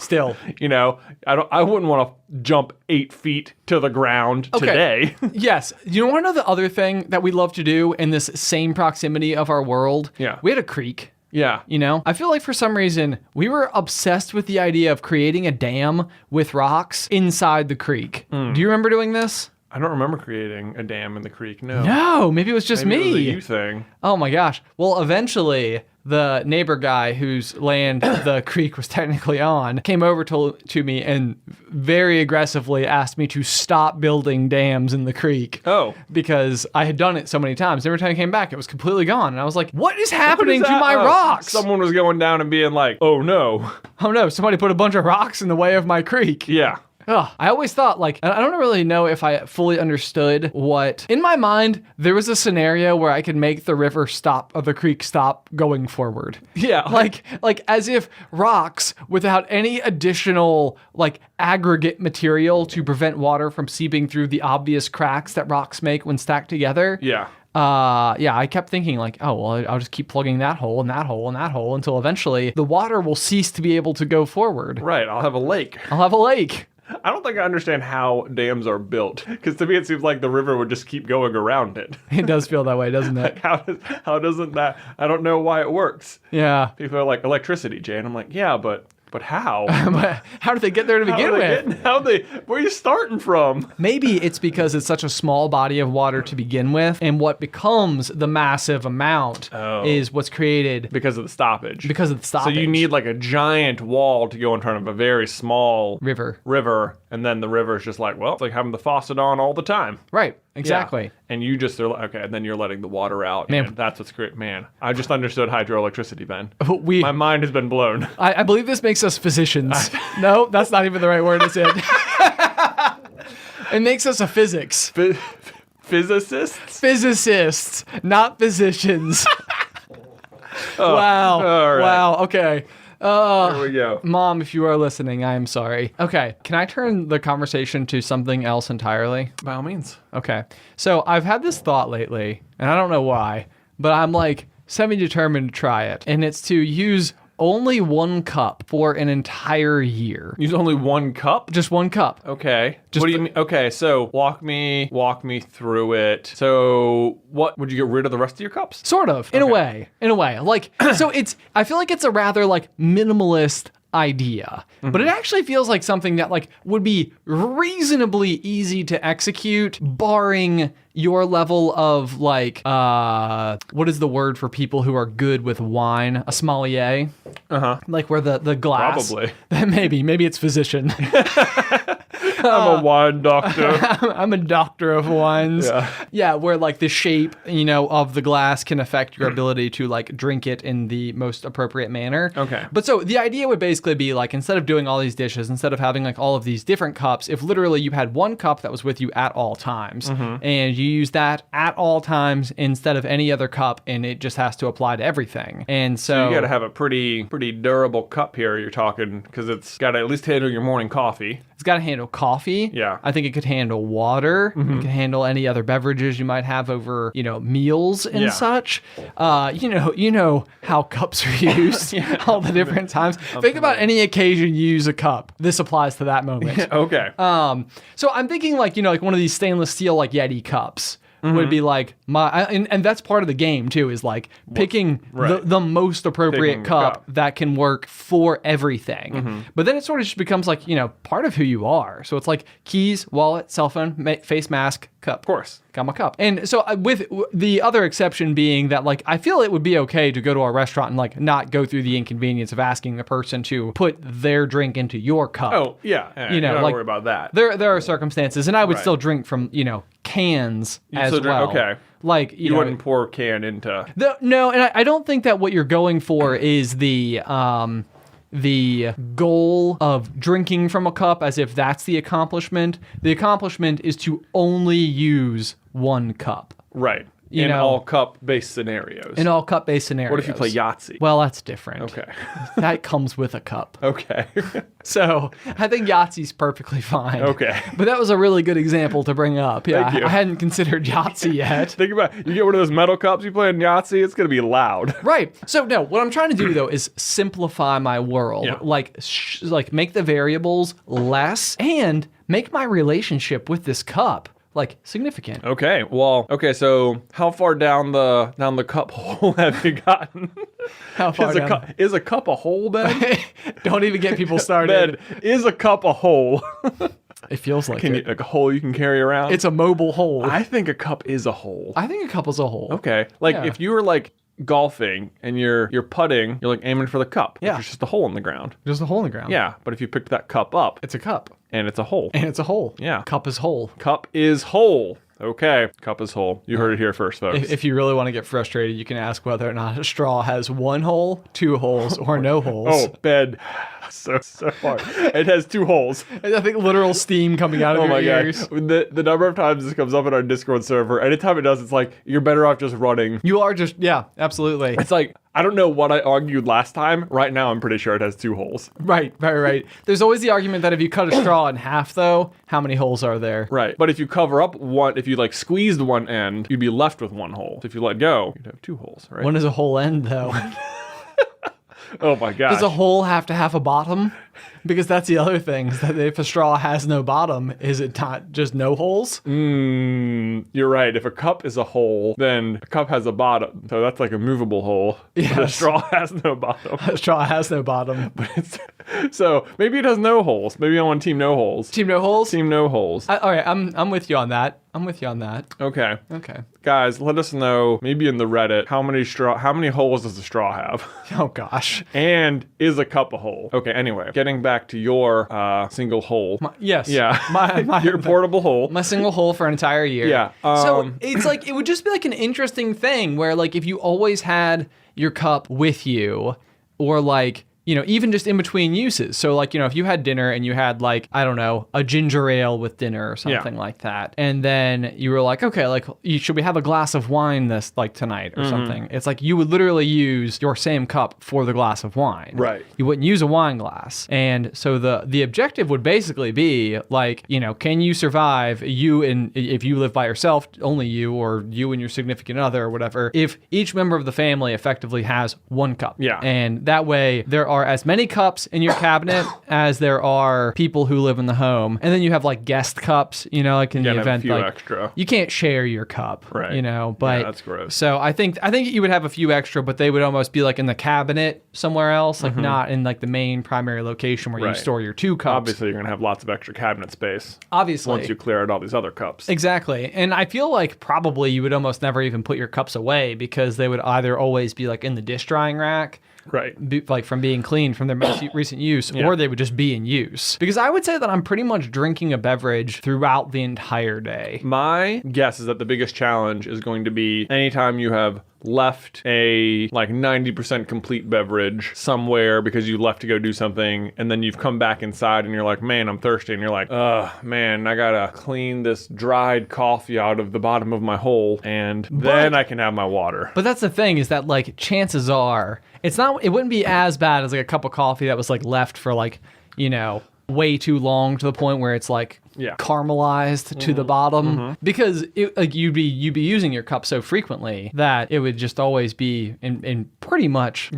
I wouldn't want to jump 8 feet to the ground today.
Yes. You want to know the other thing that we love to do in this same proximity of our world?
Yeah.
We had a creek.
Yeah.
I feel like for some reason we were obsessed with the idea of creating a dam with rocks inside the creek. Do you remember doing this?
I don't remember creating a dam in the creek, no.
No, maybe it was just
Maybe
me.
it was a you thing.
Oh my gosh. Well, eventually, the neighbor guy whose land the creek was technically on came over to me and very aggressively asked me to stop building dams in the creek.
Oh.
Because I had done it so many times. Every time I came back, it was completely gone. And I was like, what is happening to my rocks?
Someone was going down and being like, oh no.
Oh no, somebody put a bunch of rocks in the way of my creek.
Yeah.
Ugh. I always thought, I don't really know if I fully understood what... In my mind, there was a scenario where I could make the river stop, or the creek stop going forward.
Yeah.
Like as if rocks, without any additional, aggregate material to prevent water from seeping through the obvious cracks that rocks make when stacked together.
Yeah.
I kept thinking oh, well, I'll just keep plugging that hole and that hole and that hole until eventually the water will cease to be able to go forward.
Right. I'll have a lake.
I'll have a lake.
I don't think I understand how dams are built, because to me it seems like the river would just keep going around it.
It does feel that way, doesn't it?
How doesn't that? I don't know why it works.
Yeah.
People are like, electricity, Jay, and I'm like, yeah, but how?
How did they get there to begin with?
Where are you starting from?
Maybe it's because it's such a small body of water to begin with, and what becomes the massive amount is what's created
because of the stoppage.
So
you need a giant wall to go in front of a very small river, and then the river is just it's like having the faucet on all the time.
Right. Exactly.
Yeah. And you just are okay, and then you're letting the water out.
Man.
And that's what's great. Man, I just understood hydroelectricity, Ben. My mind has been blown.
I believe this makes us physicians. No, that's not even the right word, is it? It makes us a physics.
Physicists?
Physicists, not physicians. Wow.
All right.
Wow. Okay.
Here we go.
Mom, if you are listening, I am sorry. Okay, can I turn the conversation to something else entirely?
By all means.
Okay, so I've had this thought lately, and I don't know why, but I'm semi-determined to try it, and it's to use only one cup for an entire year.
Use only one cup?
Just one cup.
Okay. What do you mean? Okay, so walk me through it. So what, would you get rid of the rest of your cups?
Sort of, in a way. So I feel like it's a rather minimalist idea, but it actually feels like something that would be reasonably easy to execute, barring your level of what is the word for people who are good with wine? A sommelier? Where the glass.
Probably.
Maybe it's physician.
I'm a wine doctor.
I'm a doctor of wines. Yeah, where the shape, of the glass can affect your ability to drink it in the most appropriate manner.
Okay.
But so the idea would basically be instead of doing all these dishes, instead of having all of these different cups, if literally you had one cup that was with you at all times, and you use that at all times instead of any other cup, and it just has to apply to everything. And so
you got to have a pretty durable cup here. You're talking, because it's got to at least handle your morning coffee.
It's got to handle coffee.
Yeah.
I think it could handle water. It can handle any other beverages you might have over, meals and such. You know how cups are used all the different times. Think about any occasion you use a cup. This applies to that moment.
Okay.
So I'm thinking like one of these stainless steel like Yeti cups. Would be like and that's part of the game too, is like picking the most appropriate cup that can work for everything. But then it sort of just becomes like, part of who you are. So it's like keys, wallet, cell phone, face mask, cup.
Of course.
Got my cup. And so with the other exception being that like, I feel it would be okay to go to a restaurant and like not go through the inconvenience of asking the person to put their drink into your cup.
Oh, yeah. Don't worry about that.
There are circumstances, and I would still drink from, cans as well.
Okay.
Like,
you wouldn't pour a can into...
No, and I don't think that what you're going for is the goal of drinking from a cup as if that's the accomplishment. The accomplishment is to only use one cup.
Right. In all cup-based scenarios.
In all cup-based scenarios.
What if you play Yahtzee?
Well, that's different.
Okay.
That comes with a cup.
Okay.
So I think Yahtzee's perfectly fine.
Okay.
But that was a really good example to bring up. Yeah,
Thank you.
I hadn't considered Yahtzee yet.
Think about it. You get one of those metal cups you play in Yahtzee, it's going to be loud.
Right. So no, what I'm trying to do though is simplify my world.
Yeah.
Like make the variables less and make my relationship with this cup significant.
Okay. Well, so how far down the cup hole have you gotten?
How far down?
Is a cup a hole, Ben?
Don't even get people started.
Ben, is a cup a hole?
It feels like
a hole you can carry around?
It's a mobile hole.
I think a cup is a hole.
I think a cup is a hole.
Okay. If you were golfing and you're putting, you're aiming for the cup.
Yeah.
It's just a hole in the ground.
There's a hole in the ground.
Yeah. But if you picked that cup up,
it's a cup.
And it's a hole.
And it's a hole.
Yeah.
Cup is whole.
Cup is whole. Okay. Cup is whole. You heard it here first, folks.
If you really want to get frustrated, you can ask whether or not a straw has one hole, two holes, or no holes.
Oh, Ben. So hard. It has two holes.
I think literal steam coming out of your ears.
God. The number of times this comes up in our Discord server, anytime it does, it's like, you're better off just running.
You are just, yeah, absolutely.
It's like, I don't know what I argued last time. Right now, I'm pretty sure it has two holes.
Right. There's always the argument that if you cut a straw in half, though, how many holes are there?
Right. But if you cover up one, if you squeezed one end, you'd be left with one hole. So if you let go, you'd have two holes, right?
When does a hole end, though?
Oh my gosh.
Does a hole have to have a bottom? Because that's the other thing, is that if a straw has no bottom, is it not just no holes?
You're right. If a cup is a hole, then a cup has a bottom. So that's like a movable hole.
Yes.
But a straw has no bottom.
A straw has no bottom.
So maybe it has no holes. Maybe I'm on team no holes.
Team no holes?
Team no holes.
All right, I'm with you on that.
Okay.
Okay.
Guys, let us know, maybe in the Reddit, how many holes does a straw have?
Oh gosh.
And is a cup a hole? Okay, anyway, getting back to your single hole.
Yes.
Yeah.
My
your portable hole.
My single hole for an entire year.
Yeah.
So it's it would just be an interesting thing where if you always had your cup with you, or even just in between uses. So if you had dinner and you had I don't know, a ginger ale with dinner or something like that. And then you were okay, should we have a glass of wine this tonight or something? It's you would literally use your same cup for the glass of wine.
Right.
You wouldn't use a wine glass. And so the objective would basically be can you survive, if you live by yourself, only you, or you and your significant other or whatever, if each member of the family effectively has one cup.
Yeah.
And that way there are as many cups in your cabinet as there are people who live in the home. And then you have guest cups, in the event
extra.
You can't share your cup,
right?
But
that's gross.
So I think you would have a few extra, but they would almost be in the cabinet somewhere else, not in the main primary location where you store your two cups.
Obviously, you're gonna have lots of extra cabinet space.
Obviously,
once you clear out all these other cups.
Exactly, and I feel probably you would almost never even put your cups away because they would either always be in the dish drying rack.
Right.
From being cleaned from their most recent use, or they would just be in use. Because I would say that I'm pretty much drinking a beverage throughout the entire day.
My guess is that the biggest challenge is going to be anytime you have left a 90% complete beverage somewhere because you left to go do something, and then you've come back inside and you're man, I'm thirsty, and you're man, I gotta clean this dried coffee out of the bottom of my hole, and then I can have my water.
But that's the thing, is that chances are it wouldn't be as bad as a cup of coffee that was left for way too long to the point where it's like
Yeah.
caramelized to the bottom, because you'd be using your cup so frequently that it would just always be in pretty much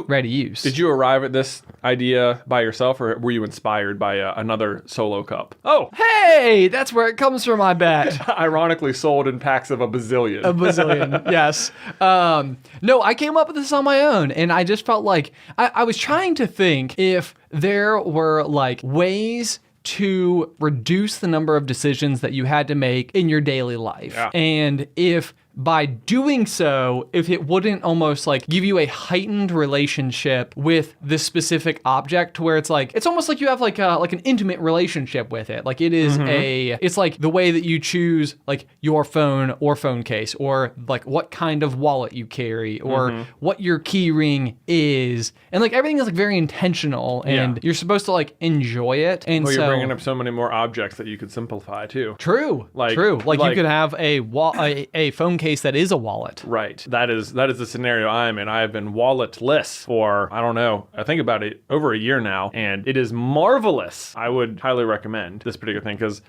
ready use.
Did you arrive at this idea by yourself, or were you inspired by another solo cup? Oh,
Hey, that's where it comes from, I bet.
ironically sold in packs of a bazillion.
A bazillion, yes. No, I came up with this on my own, and I just felt like I was trying to think if there were like ways to reduce the number of decisions that you had to make in your daily life.
Yeah.
And if by doing so, if it wouldn't almost like give you a heightened relationship with this specific object, where it's almost like you have like an intimate relationship with it. Like it is it's like the way that you choose like your phone or phone case, or like what kind of wallet you carry, or what your key ring is. And like everything is like very intentional, and you're supposed to like enjoy it. And
Well,
so
you're bringing up so many more objects that you could simplify too.
True. Like you could have a phone case that is a wallet.
Right. That is the scenario I'm in. I have been walletless for, I don't know, I think about it over a year now, and it is marvelous. I would highly recommend this particular thing because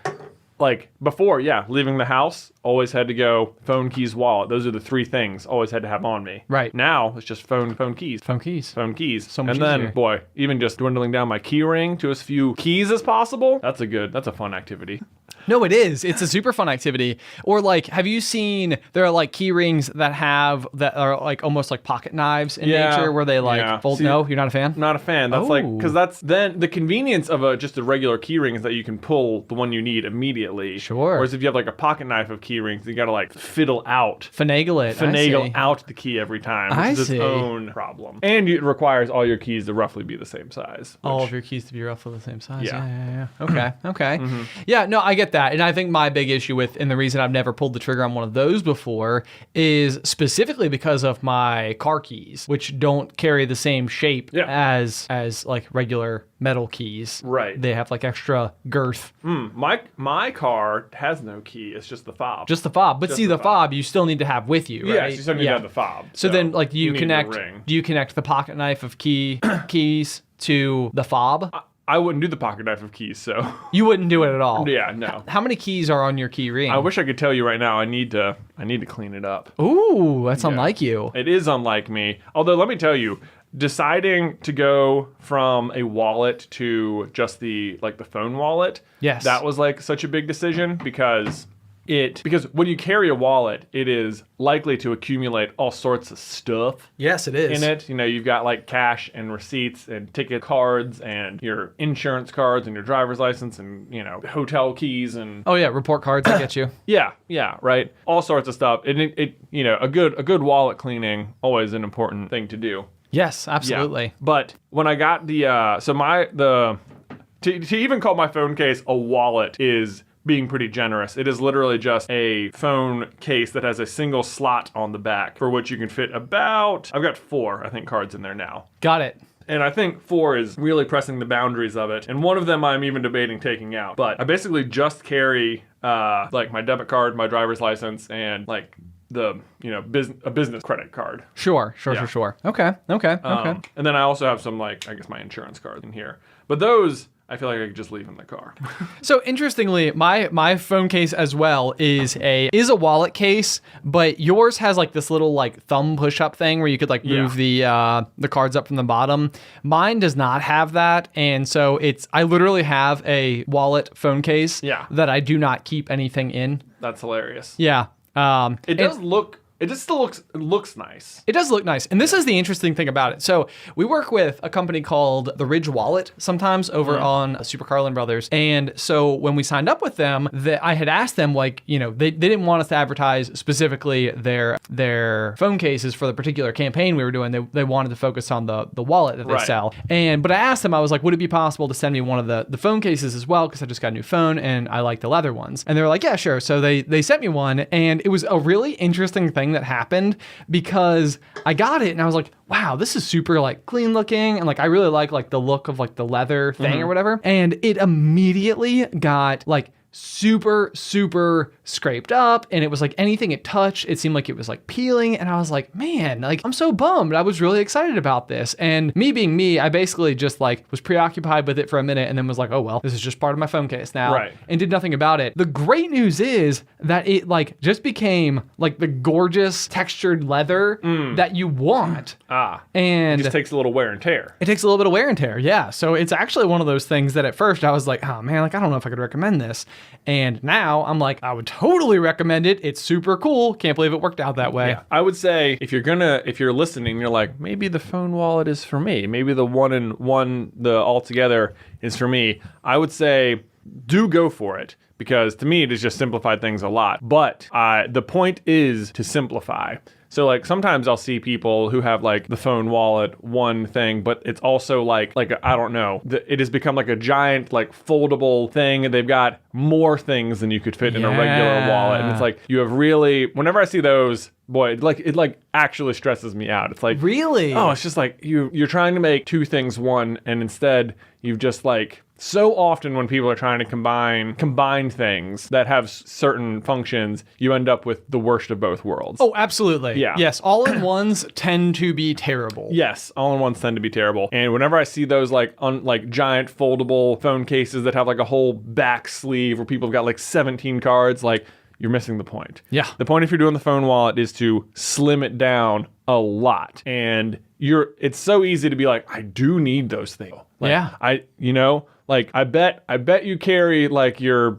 like before, leaving the house, always had to go phone, keys, wallet. Those are the three things always had to have on me.
Right.
Now it's just phone, keys.
Phone keys.
Phone keys.
So much
and then,
easier.
boy, even just dwindling down my key ring to as few keys as possible, that's a fun activity.
No, it is. It's a super fun activity. Or like, have you seen, there are like key rings that are like almost like pocket knives in nature, where they like fold?
See,
No, you're not a fan?
Not a fan. That's because that's then the convenience of just a regular key ring is that you can pull the one you need immediately.
Sure.
Whereas if you have like a pocket knife of key rings, you got to like fiddle out.
Finagle
out the key every time, which
I
is its
see.
own problem. And it requires all your keys to roughly be the same size.
All of your keys to be roughly the same size.
Yeah.
Okay. Yeah, no, I get that. And I think my big issue with, and the reason I've never pulled the trigger on one of those before, is specifically because of my car keys, which don't carry the same shape as like regular metal keys.
Right.
They have like extra girth.
My car has no key. It's just the fob.
Just the fob. But see, the fob you still need to have with you, right?
Yes, you still need to have the fob.
So then, like, do
need the
you
ring.
connect the pocket knife of keys to the fob?
I wouldn't do the pocket knife of keys, so
You wouldn't do it at all.
yeah, no.
How many keys are on your key ring?
I wish I could tell you right now. I need to clean it up.
Ooh, that's unlike you.
It is unlike me. Although let me tell you, deciding to go from a wallet to just the phone wallet,
Yes.
that was like such a big decision because when you carry a wallet, it is likely to accumulate all sorts of stuff.
Yes, it is.
In it, you've got like cash and receipts and ticket cards and your insurance cards and your driver's license and hotel keys and
Oh yeah, report cards I get you.
yeah, right, all sorts of stuff. And a good wallet cleaning always an important thing to do.
Yes, absolutely.
Yeah. But when I got to even call my phone case a wallet is being pretty generous. It is literally just a phone case that has a single slot on the back for which you can fit I've got 4, I think, cards in there now.
Got it.
And I think 4 is really pressing the boundaries of it. And one of them I'm even debating taking out. But I basically just carry like my debit card, my driver's license, and like a business credit card.
Sure. Okay.
And then I also have some my insurance cards in here. But those I feel like I could just leave in the car.
So interestingly, my phone case as well is a wallet case, but yours has like this little like thumb push up thing where you could like move the cards up from the bottom. Mine does not have that, and so I literally have a wallet phone case that I do not keep anything in.
That's hilarious.
Yeah.
It just still looks nice.
It does look nice. And this is the interesting thing about it. So we work with a company called The Ridge Wallet sometimes over on Super Carlin Brothers. And so when we signed up with them, I had asked them, like, they didn't want us to advertise specifically their phone cases for the particular campaign we were doing. They wanted to focus on the wallet that they sell. But I asked them, I was like, would it be possible to send me one of the phone cases as well? Because I just got a new phone and I like the leather ones. And they were like, yeah, sure. So they sent me one, and it was a really interesting thing that happened because I got it and I was like, wow, this is super like clean looking, and like I really like the look of like the leather thing or whatever. And it immediately got like super, super scraped up. And it was like anything it touched, it seemed like it was like peeling. And I was like, man, like I'm so bummed. I was really excited about this. And me being me, I basically just like was preoccupied with it for a minute and then was like, oh, well, this is just part of my phone case now.
Right.
And did nothing about it. The great news is that it like just became like the gorgeous textured leather that you want. And
it just takes a little wear and tear.
it takes a little bit of wear and tear. Yeah. So it's actually one of those things that at first I was like, oh man, like I don't know if I could recommend this. And now I'm like, I would totally recommend it. It's super cool. Can't believe it worked out that way.
Yeah. I would say if you're listening, you're like, maybe the phone wallet is for me. Maybe the the altogether is for me. I would say do go for it. Because to me, it has just simplified things a lot. But the point is to simplify. So like sometimes I'll see people who have like the phone wallet, one thing, but it's also like I don't know, it has become like a giant like foldable thing. And they've got more things than you could fit in a regular wallet. And it's like you have really, whenever I see those, boy, it actually stresses me out. It's like,
really?
Oh, it's just like you're trying to make two things one, and instead you've just like, so often when people are trying to combine things that have certain functions, you end up with the worst of both worlds.
Oh, absolutely.
Yeah.
Yes, all-in-ones tend to be terrible.
Yes, all-in-ones tend to be terrible. And whenever I see those like giant foldable phone cases that have like a whole back sleeve where people have got like 17 cards, like you're missing the point.
Yeah.
The point if you're doing the phone wallet is to slim it down a lot. And it's so easy to be like, I do need those things. Like,
yeah.
I bet you carry like your,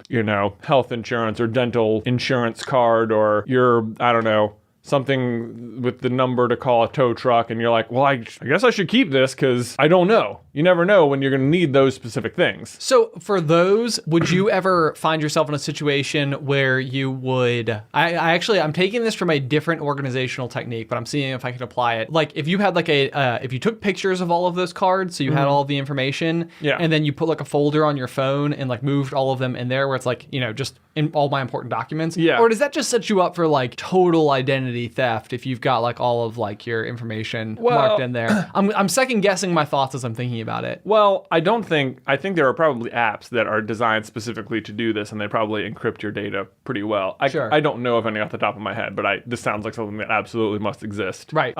health insurance or dental insurance card or your, I don't know, something with the number to call a tow truck, and you're like, well, I guess I should keep this because I don't know. You never know when you're going to need those specific things.
So for those, would you ever find yourself in a situation where you would, I'm taking this from a different organizational technique, but I'm seeing if I could apply it. Like if you had like if you took pictures of all of those cards, so you had all of the information, and then you put like a folder on your phone and like moved all of them in there where it's like, just in all my important documents.
Yeah.
Or does that just set you up for like total identity theft if you've got like all of like your information marked in there? I'm second guessing my thoughts as I'm thinking about it.
Well, I think there are probably apps that are designed specifically to do this, and they probably encrypt your data pretty well.
Sure.
I don't know of any off the top of my head, but this sounds like something that absolutely must exist.
Right.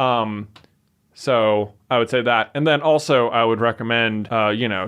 So I would say that. And then also I would recommend,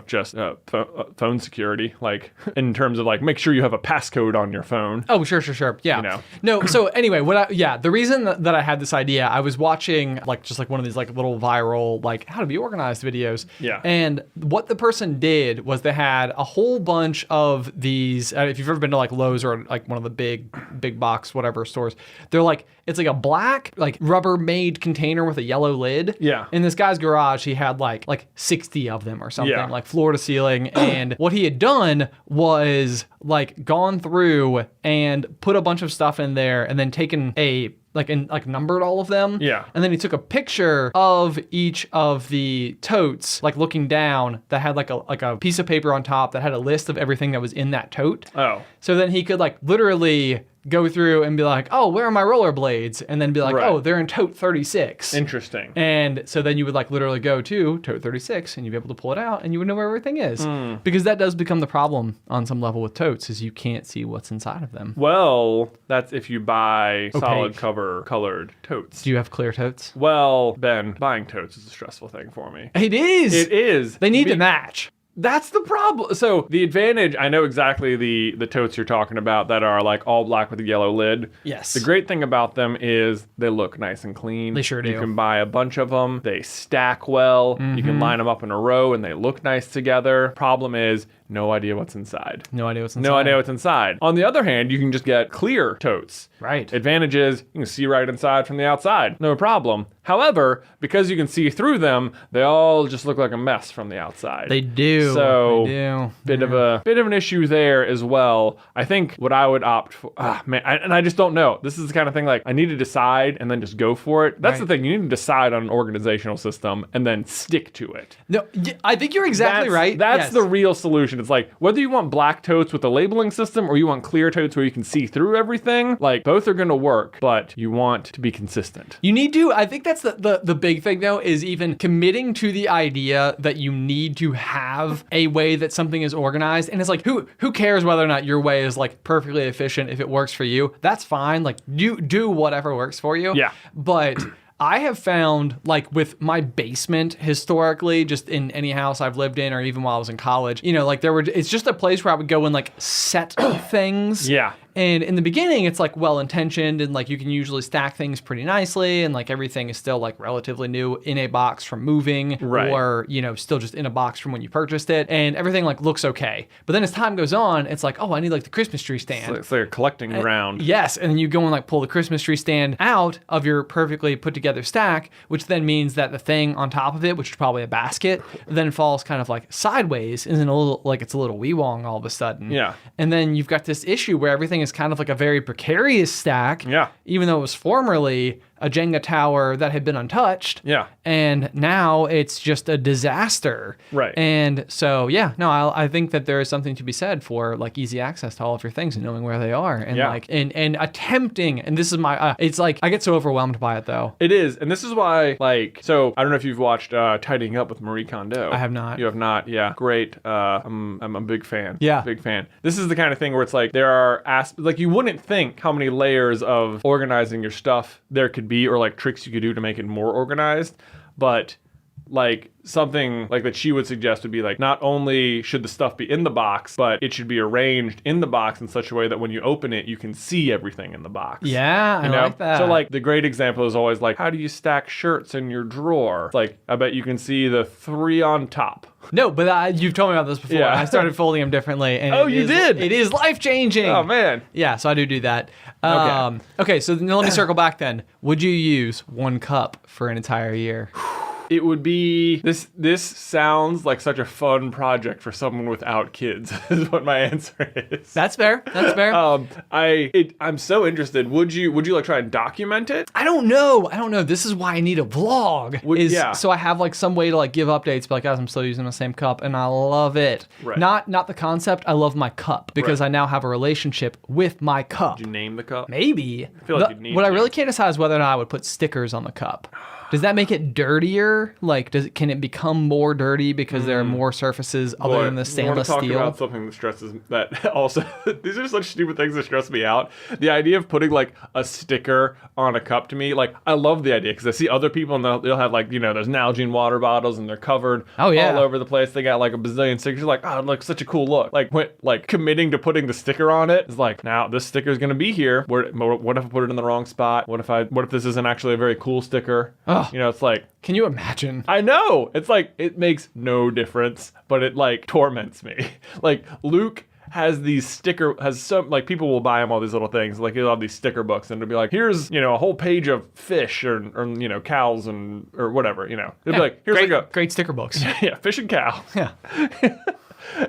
just phone security, like in terms of like, make sure you have a passcode on your phone.
Oh, sure. Yeah. No, so anyway, the reason that I had this idea, I was watching like one of these like little viral, like how to be organized videos.
Yeah.
And what the person did was they had a whole bunch of these, if you've ever been to like Lowe's or like one of the big box, whatever stores, they're like, it's like a black, like Rubbermaid container with a yellow lid.
Yeah.
In this guy's garage, he had like 60 of them or something, like floor to ceiling. And what he had done was like gone through and put a bunch of stuff in there and then taken numbered all of them.
Yeah.
And then he took a picture of each of the totes, like looking down, that had like a piece of paper on top that had a list of everything that was in that tote.
Oh.
So then he could like literally go through and be like, oh, where are my rollerblades? And then be like, oh, they're in tote 36.
Interesting.
And so then you would like literally go to tote 36 and you'd be able to pull it out and you would know where everything is. Because that does become the problem on some level with totes, is you can't see what's inside of them.
Well, that's if you buy
Opaque.
solid cover colored totes.
Do you have clear totes?
Well, Ben, buying totes is a stressful thing for me.
It is.
It is.
They need to match.
That's the problem. So the advantage, I know exactly the totes you're talking about that are like all black with a yellow lid.
Yes.
The great thing about them is they look nice and clean.
They sure do.
You can buy a bunch of them. They stack well. You can line them up in a row and they look nice together. Problem is, no idea what's inside.
No idea what's inside.
On the other hand, you can just get clear totes.
Right.
Advantage is you can see right inside from the outside. No problem. However, because you can see through them, they all just look like a mess from the outside.
They do.
So,
they do.
bit of an issue there as well. I think what I would opt for, I just don't know. This is the kind of thing like I need to decide and then just go for it. That's the thing. You need to decide on an organizational system and then stick to it.
No, I think you're exactly right.
That's the real solution. It's like whether you want black totes with a labeling system or you want clear totes where you can see through everything, like both are going to work, but you want to be consistent.
You need to, I think that's the big thing though, is even committing to the idea that you need to have have a way that something is organized, and it's like, who cares whether or not your way is like perfectly efficient if it works for you? That's fine. Like, you do whatever works for you.
Yeah.
But I have found, like, with my basement historically, just in any house I've lived in, or even while I was in college, you know, like, it's just a place where I would go and, like, set things.
Yeah.
And in the beginning, it's like well-intentioned, and like you can usually stack things pretty nicely, and like everything is still like relatively new in a box from moving,
Right.
or, you know, still just in a box from when you purchased it, and everything like looks okay. But then as time goes on, it's like, oh, I need like the Christmas tree stand.
It's like a collecting ground.
Yes, and then you go and like pull the Christmas tree stand out of your perfectly put together stack, which then means that the thing on top of it, which is probably a basket, then falls kind of like sideways, and then a little like it's a little wee-wong all of a sudden.
Yeah.
And then you've got this issue where everything is kind of like a very precarious stack.
Yeah.
Even though it was formerly a Jenga tower that had been untouched.
Yeah.
And now it's just a disaster.
Right.
And so, yeah, no, I think that there is something to be said for like easy access to all of your things and knowing where they are, and
Yeah.
like and attempting. And this is my it's like I get so overwhelmed by it though.
It is, and this is why, like, so I don't know if you've watched Tidying Up with Marie Kondo.
I have not.
You have not, yeah. Great. I'm a big fan.
Yeah.
Big fan. This is the kind of thing where it's like there are like you wouldn't think how many layers of organizing your stuff there could be, or like tricks you could do to make it more organized, but like something like that she would suggest would be like, not only should the stuff be in the box, but it should be arranged in the box in such a way that when you open it, you can see everything in the box.
Yeah, I like that.
So like the great example is always like, how do you stack shirts in your drawer? It's like, I bet you can see the 3 on top.
No, but you've told me about this before.
Yeah.
I started folding them differently. And
Oh, you did?
It is life-changing.
Oh man.
Yeah, so I do that.
Okay.
Okay, so now let me circle back then. Would you use 1 cup for an entire year?
It would be this sounds like such a fun project for someone without kids is what my answer is.
That's fair. That's fair.
I'm so interested. Would you like try and document it?
I don't know. This is why I need a vlog.
Yeah.
So I have like some way to like give updates, but like, guys, I'm still using the same cup, and I love it.
Right.
Not the concept. I love my cup because
Right.
I now have a relationship with my cup.
Did you name the cup?
Maybe.
I feel like you'd need
what I
to.
really can't decide is whether or not I would put stickers on the cup. Does that make it dirtier? Like, can it become more dirty because there are more surfaces other than the stainless
I want to
steel?
talk about something that stresses that also. These are such stupid things that stress me out. The idea of putting like a sticker on a cup to me, like I love the idea because I see other people and they'll have like, you know, there's Nalgene water bottles and they're covered
Oh, yeah.
all over the place. They got like a bazillion stickers. Like, oh, it looks such a cool look. Like committing to putting the sticker on it is like, now this sticker is gonna be here. What if I put it in the wrong spot? What if this isn't actually a very cool sticker?
Ugh.
You know, it's like.
Can you imagine?
I know. It's like, it makes no difference, but it like torments me. Like Luke has people will buy him all these little things. Like he'll have these sticker books and it'll be like, here's, you know, a whole page of fish or you know, cows or whatever, you know. It'll be like, here's
great sticker books.
yeah, fish and cow.
Yeah.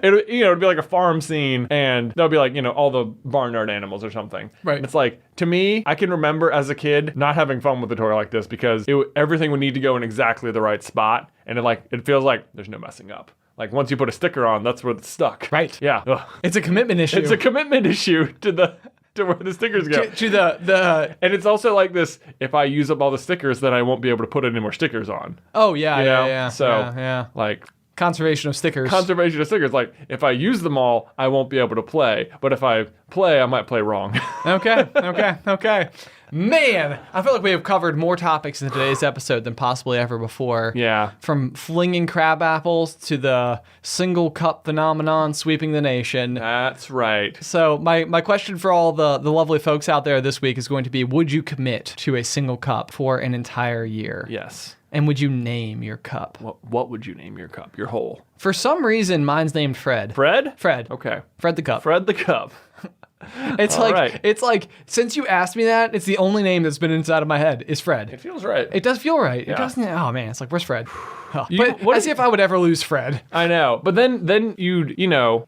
It'd be like a farm scene, and there'll be like, you know, all the barnyard animals or something.
Right.
And it's like, to me, I can remember as a kid not having fun with a toy like this because everything would need to go in exactly the right spot, and it feels like there's no messing up. Like once you put a sticker on, that's where it's stuck.
Right.
Yeah. Ugh.
It's a commitment issue.
It's a commitment issue to where the stickers go.
to the
And it's also like this, if I use up all the stickers, then I won't be able to put any more stickers on.
Oh yeah,
You know?
yeah.
So
yeah.
like
Conservation of stickers.
conservation of stickers, like if I use them all, I won't be able to play. But if I play, I might play wrong.
Okay. Man, I feel like we have covered more topics in today's episode than possibly ever before.
Yeah.
From flinging crab apples to the single cup phenomenon sweeping the nation.
That's right.
So my question for all the lovely folks out there this week is going to be, would you commit to a single cup for an entire year?
Yes.
And would you name your cup?
What would you name your cup? Your hole?
For some reason, mine's named Fred.
Fred?
Fred.
Okay.
Fred the cup.
Fred the cup.
It's
All right.
It's like, since you asked me that, it's the only name that's been inside of my head is Fred.
It feels right.
It does feel right.
Yeah.
It doesn't. Oh man, it's like, where's Fred? Oh,
what
but as
if-
if I would ever lose Fred.
I know. But then you'd, you know,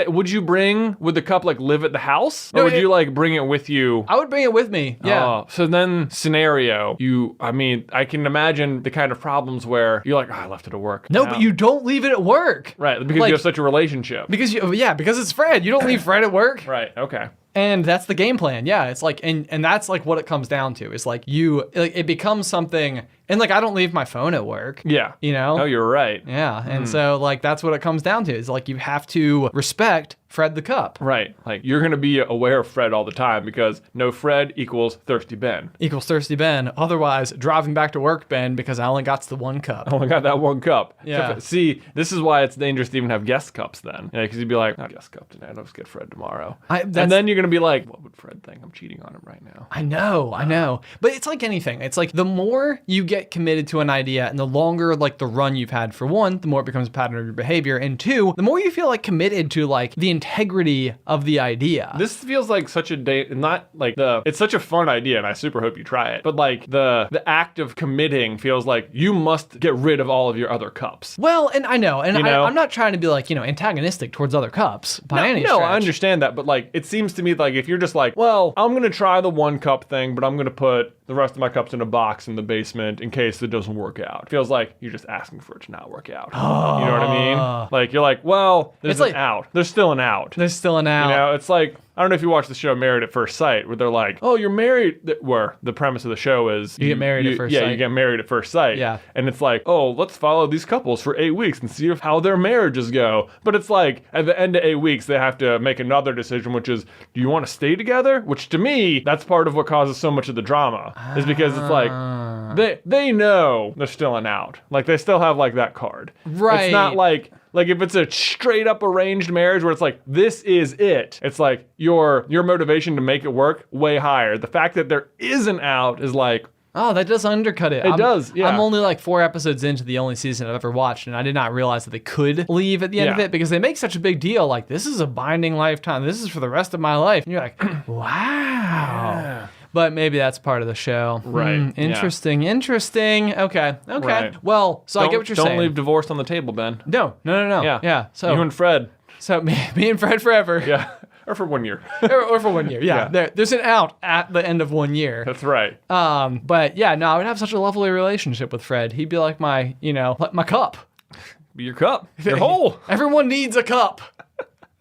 would the cup like live at the house? Or
No,
would you like bring it with you?
I would bring it with me. Yeah.
So then scenario, I can imagine the kind of problems where you're like, I left it at work.
No,
Now-
but you don't leave it at work.
Right, because
like-
you have such a relationship.
Because it's Fred. You don't leave Fred at work.
Right, okay.
And that's the game plan. Yeah, it's like, and that's like what it comes down to. It's like it becomes something And like, I don't leave my phone at work.
Yeah.
You know?
Oh, you're right.
Yeah. And so like, that's what it comes down to is like, you have to respect Fred the Cup.
Right. Like, you're going to be aware of Fred all the time because no Fred equals thirsty Ben.
Equals thirsty Ben. Otherwise, driving back to work, Ben, because I only got the one cup.
I only got that one cup.
Yeah.
See, this is why it's dangerous to even have guest cups then. Because you'd be like, not guest cup tonight. I'll just get Fred tomorrow. And then you're going to be like, what would Fred think? I'm cheating on him right now.
I know. But it's like anything. It's like the more you get committed to an idea and the longer like the run you've had, for one, the more it becomes a pattern of your behavior. And two, the more you feel like committed to like the integrity of the idea.
This feels like such a it's such a fun idea and I super hope you try it. But like the act of committing feels like you must get rid of all of your other cups.
Well, and I know, and
You know?
I'm not trying to be like, antagonistic towards other cups by any stretch.
No, I understand that, but like it seems to me like if you're just like, well, I'm gonna try the one cup thing, but I'm gonna put the rest of my cups in a box in the basement in case it doesn't work out. Feels like you're just asking for it to not work out.
Oh.
You know what I mean? Like you're like, well, there's
It's
an
like-
out. There's still an out.
There's still an out.
You know, it's like, I don't know if you watch the show Married at First Sight, where they're like, oh, you're married, where the premise of the show is...
You get married at first sight.
Yeah, you get married at first sight.
Yeah.
And it's like, oh, let's follow these couples for 8 weeks and see how their marriages go. But it's like, at the end of 8 weeks, they have to make another decision, which is, do you want to stay together? Which to me, that's part of what causes so much of the drama, is because it's like, they know they're still an out. Like, they still have, like, that card.
Right.
It's not like if it's a straight up arranged marriage where it's like, this is it. It's like your motivation to make it work way higher. The fact that there is an out is like,
oh, that does undercut it.
It does, yeah.
I'm only like 4 episodes into the only season I've ever watched, and I did not realize that they could leave at the end of
Yeah.
it because they make such a big deal. Like, this is a binding lifetime. This is for the rest of my life. And you're like, wow.
Yeah.
But maybe that's part of the show.
Right, yeah.
Interesting. Okay.
Right.
Well, so I get what you're saying.
Don't leave divorce on the table, Ben.
No.
Yeah.
So
You and Fred.
Me and Fred forever.
Yeah. Or for 1 year.
or for 1 year. Yeah.
Yeah.
There's an out at the end of 1 year.
That's right.
But yeah, no, I would have such a lovely relationship with Fred. He'd be like my, like my cup.
Be your cup. Your hole.
Everyone needs a cup.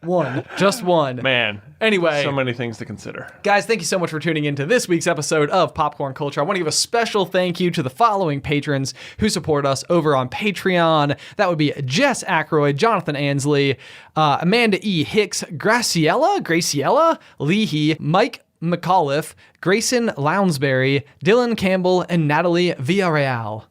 One. Just one.
Man.
Anyway.
So many things to consider.
Guys, thank you so much for tuning into this week's episode of Popcorn Culture. I want to give a special thank you to the following patrons who support us over on Patreon. That would be Jess Ackroyd, Jonathan Ansley, Amanda E. Hicks, Graciela, Leahy, Mike McAuliffe, Grayson Lounsbury, Dylan Campbell, and Natalie Villarreal.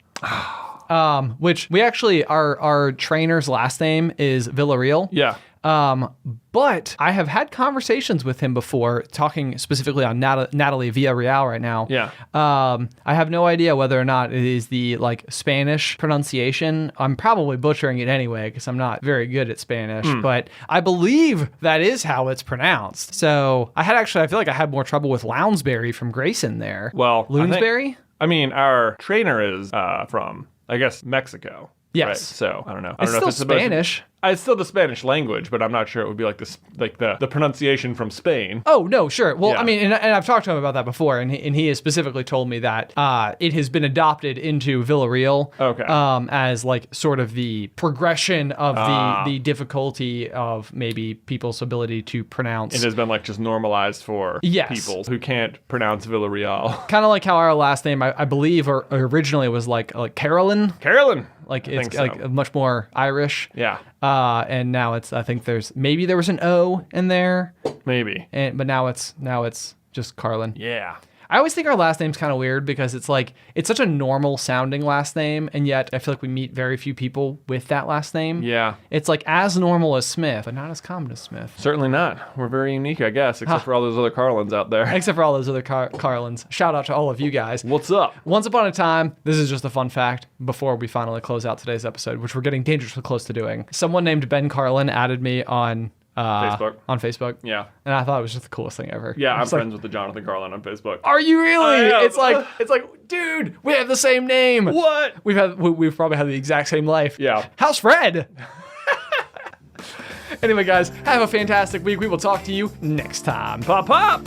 Which we actually, our trainer's last name is Villarreal.
Yeah.
But I have had conversations with him before, talking specifically on Natalie Villarreal right now.
Yeah.
I have no idea whether or not it is the like Spanish pronunciation. I'm probably butchering it anyway because I'm not very good at Spanish, but I believe that is how it's pronounced. So I feel like I had more trouble with Lounsbury from Grayson there.
Well,
Lounsbury?
I mean, our trainer is from, I guess, Mexico.
Yes.
Right? So I don't know.
It's
I don't know
still
if it's supposed to-
Spanish.
It's still the Spanish language, but I'm not sure it would be like this, like the pronunciation from Spain.
Oh, no, sure. Well,
Yeah.
I mean, and I've talked to him about that before, and he has specifically told me that it has been adopted into Villarreal
Okay.
as like sort of the progression of the difficulty of maybe people's ability to pronounce.
It has been like just normalized for
Yes.
people who can't pronounce Villarreal.
Kind of like how our last name, I believe, originally was like Carolyn.
Carolyn.
Like
I
it's
think so.
like much more Irish.
Yeah.
And now I think there was an O in there,
Maybe.
but now it's just Carlin.
Yeah.
I always think our last name's kind of weird because it's like, it's such a normal sounding last name, and yet I feel like we meet very few people with that last name.
Yeah.
It's like as normal as Smith, but not as common as Smith.
Certainly not. We're very unique, I guess, except for all those other Carlins out there.
Except for all those other Carlins. Shout out to all of you guys.
What's up?
Once upon a time, this is just a fun fact before we finally close out today's episode, which we're getting dangerously close to doing. Someone named Ben Carlin added me on Facebook.
Yeah.
And I thought it was just the coolest thing ever.
Yeah, I'm
It's like,
friends with the Jonathan Carlin on Facebook.
are you really?
I am.
It's like, dude, we have the same name.
What?
We've probably had the exact same life.
Yeah.
How's Fred? Anyway, guys, have a fantastic week. We will talk to you next time.
Pop, pop!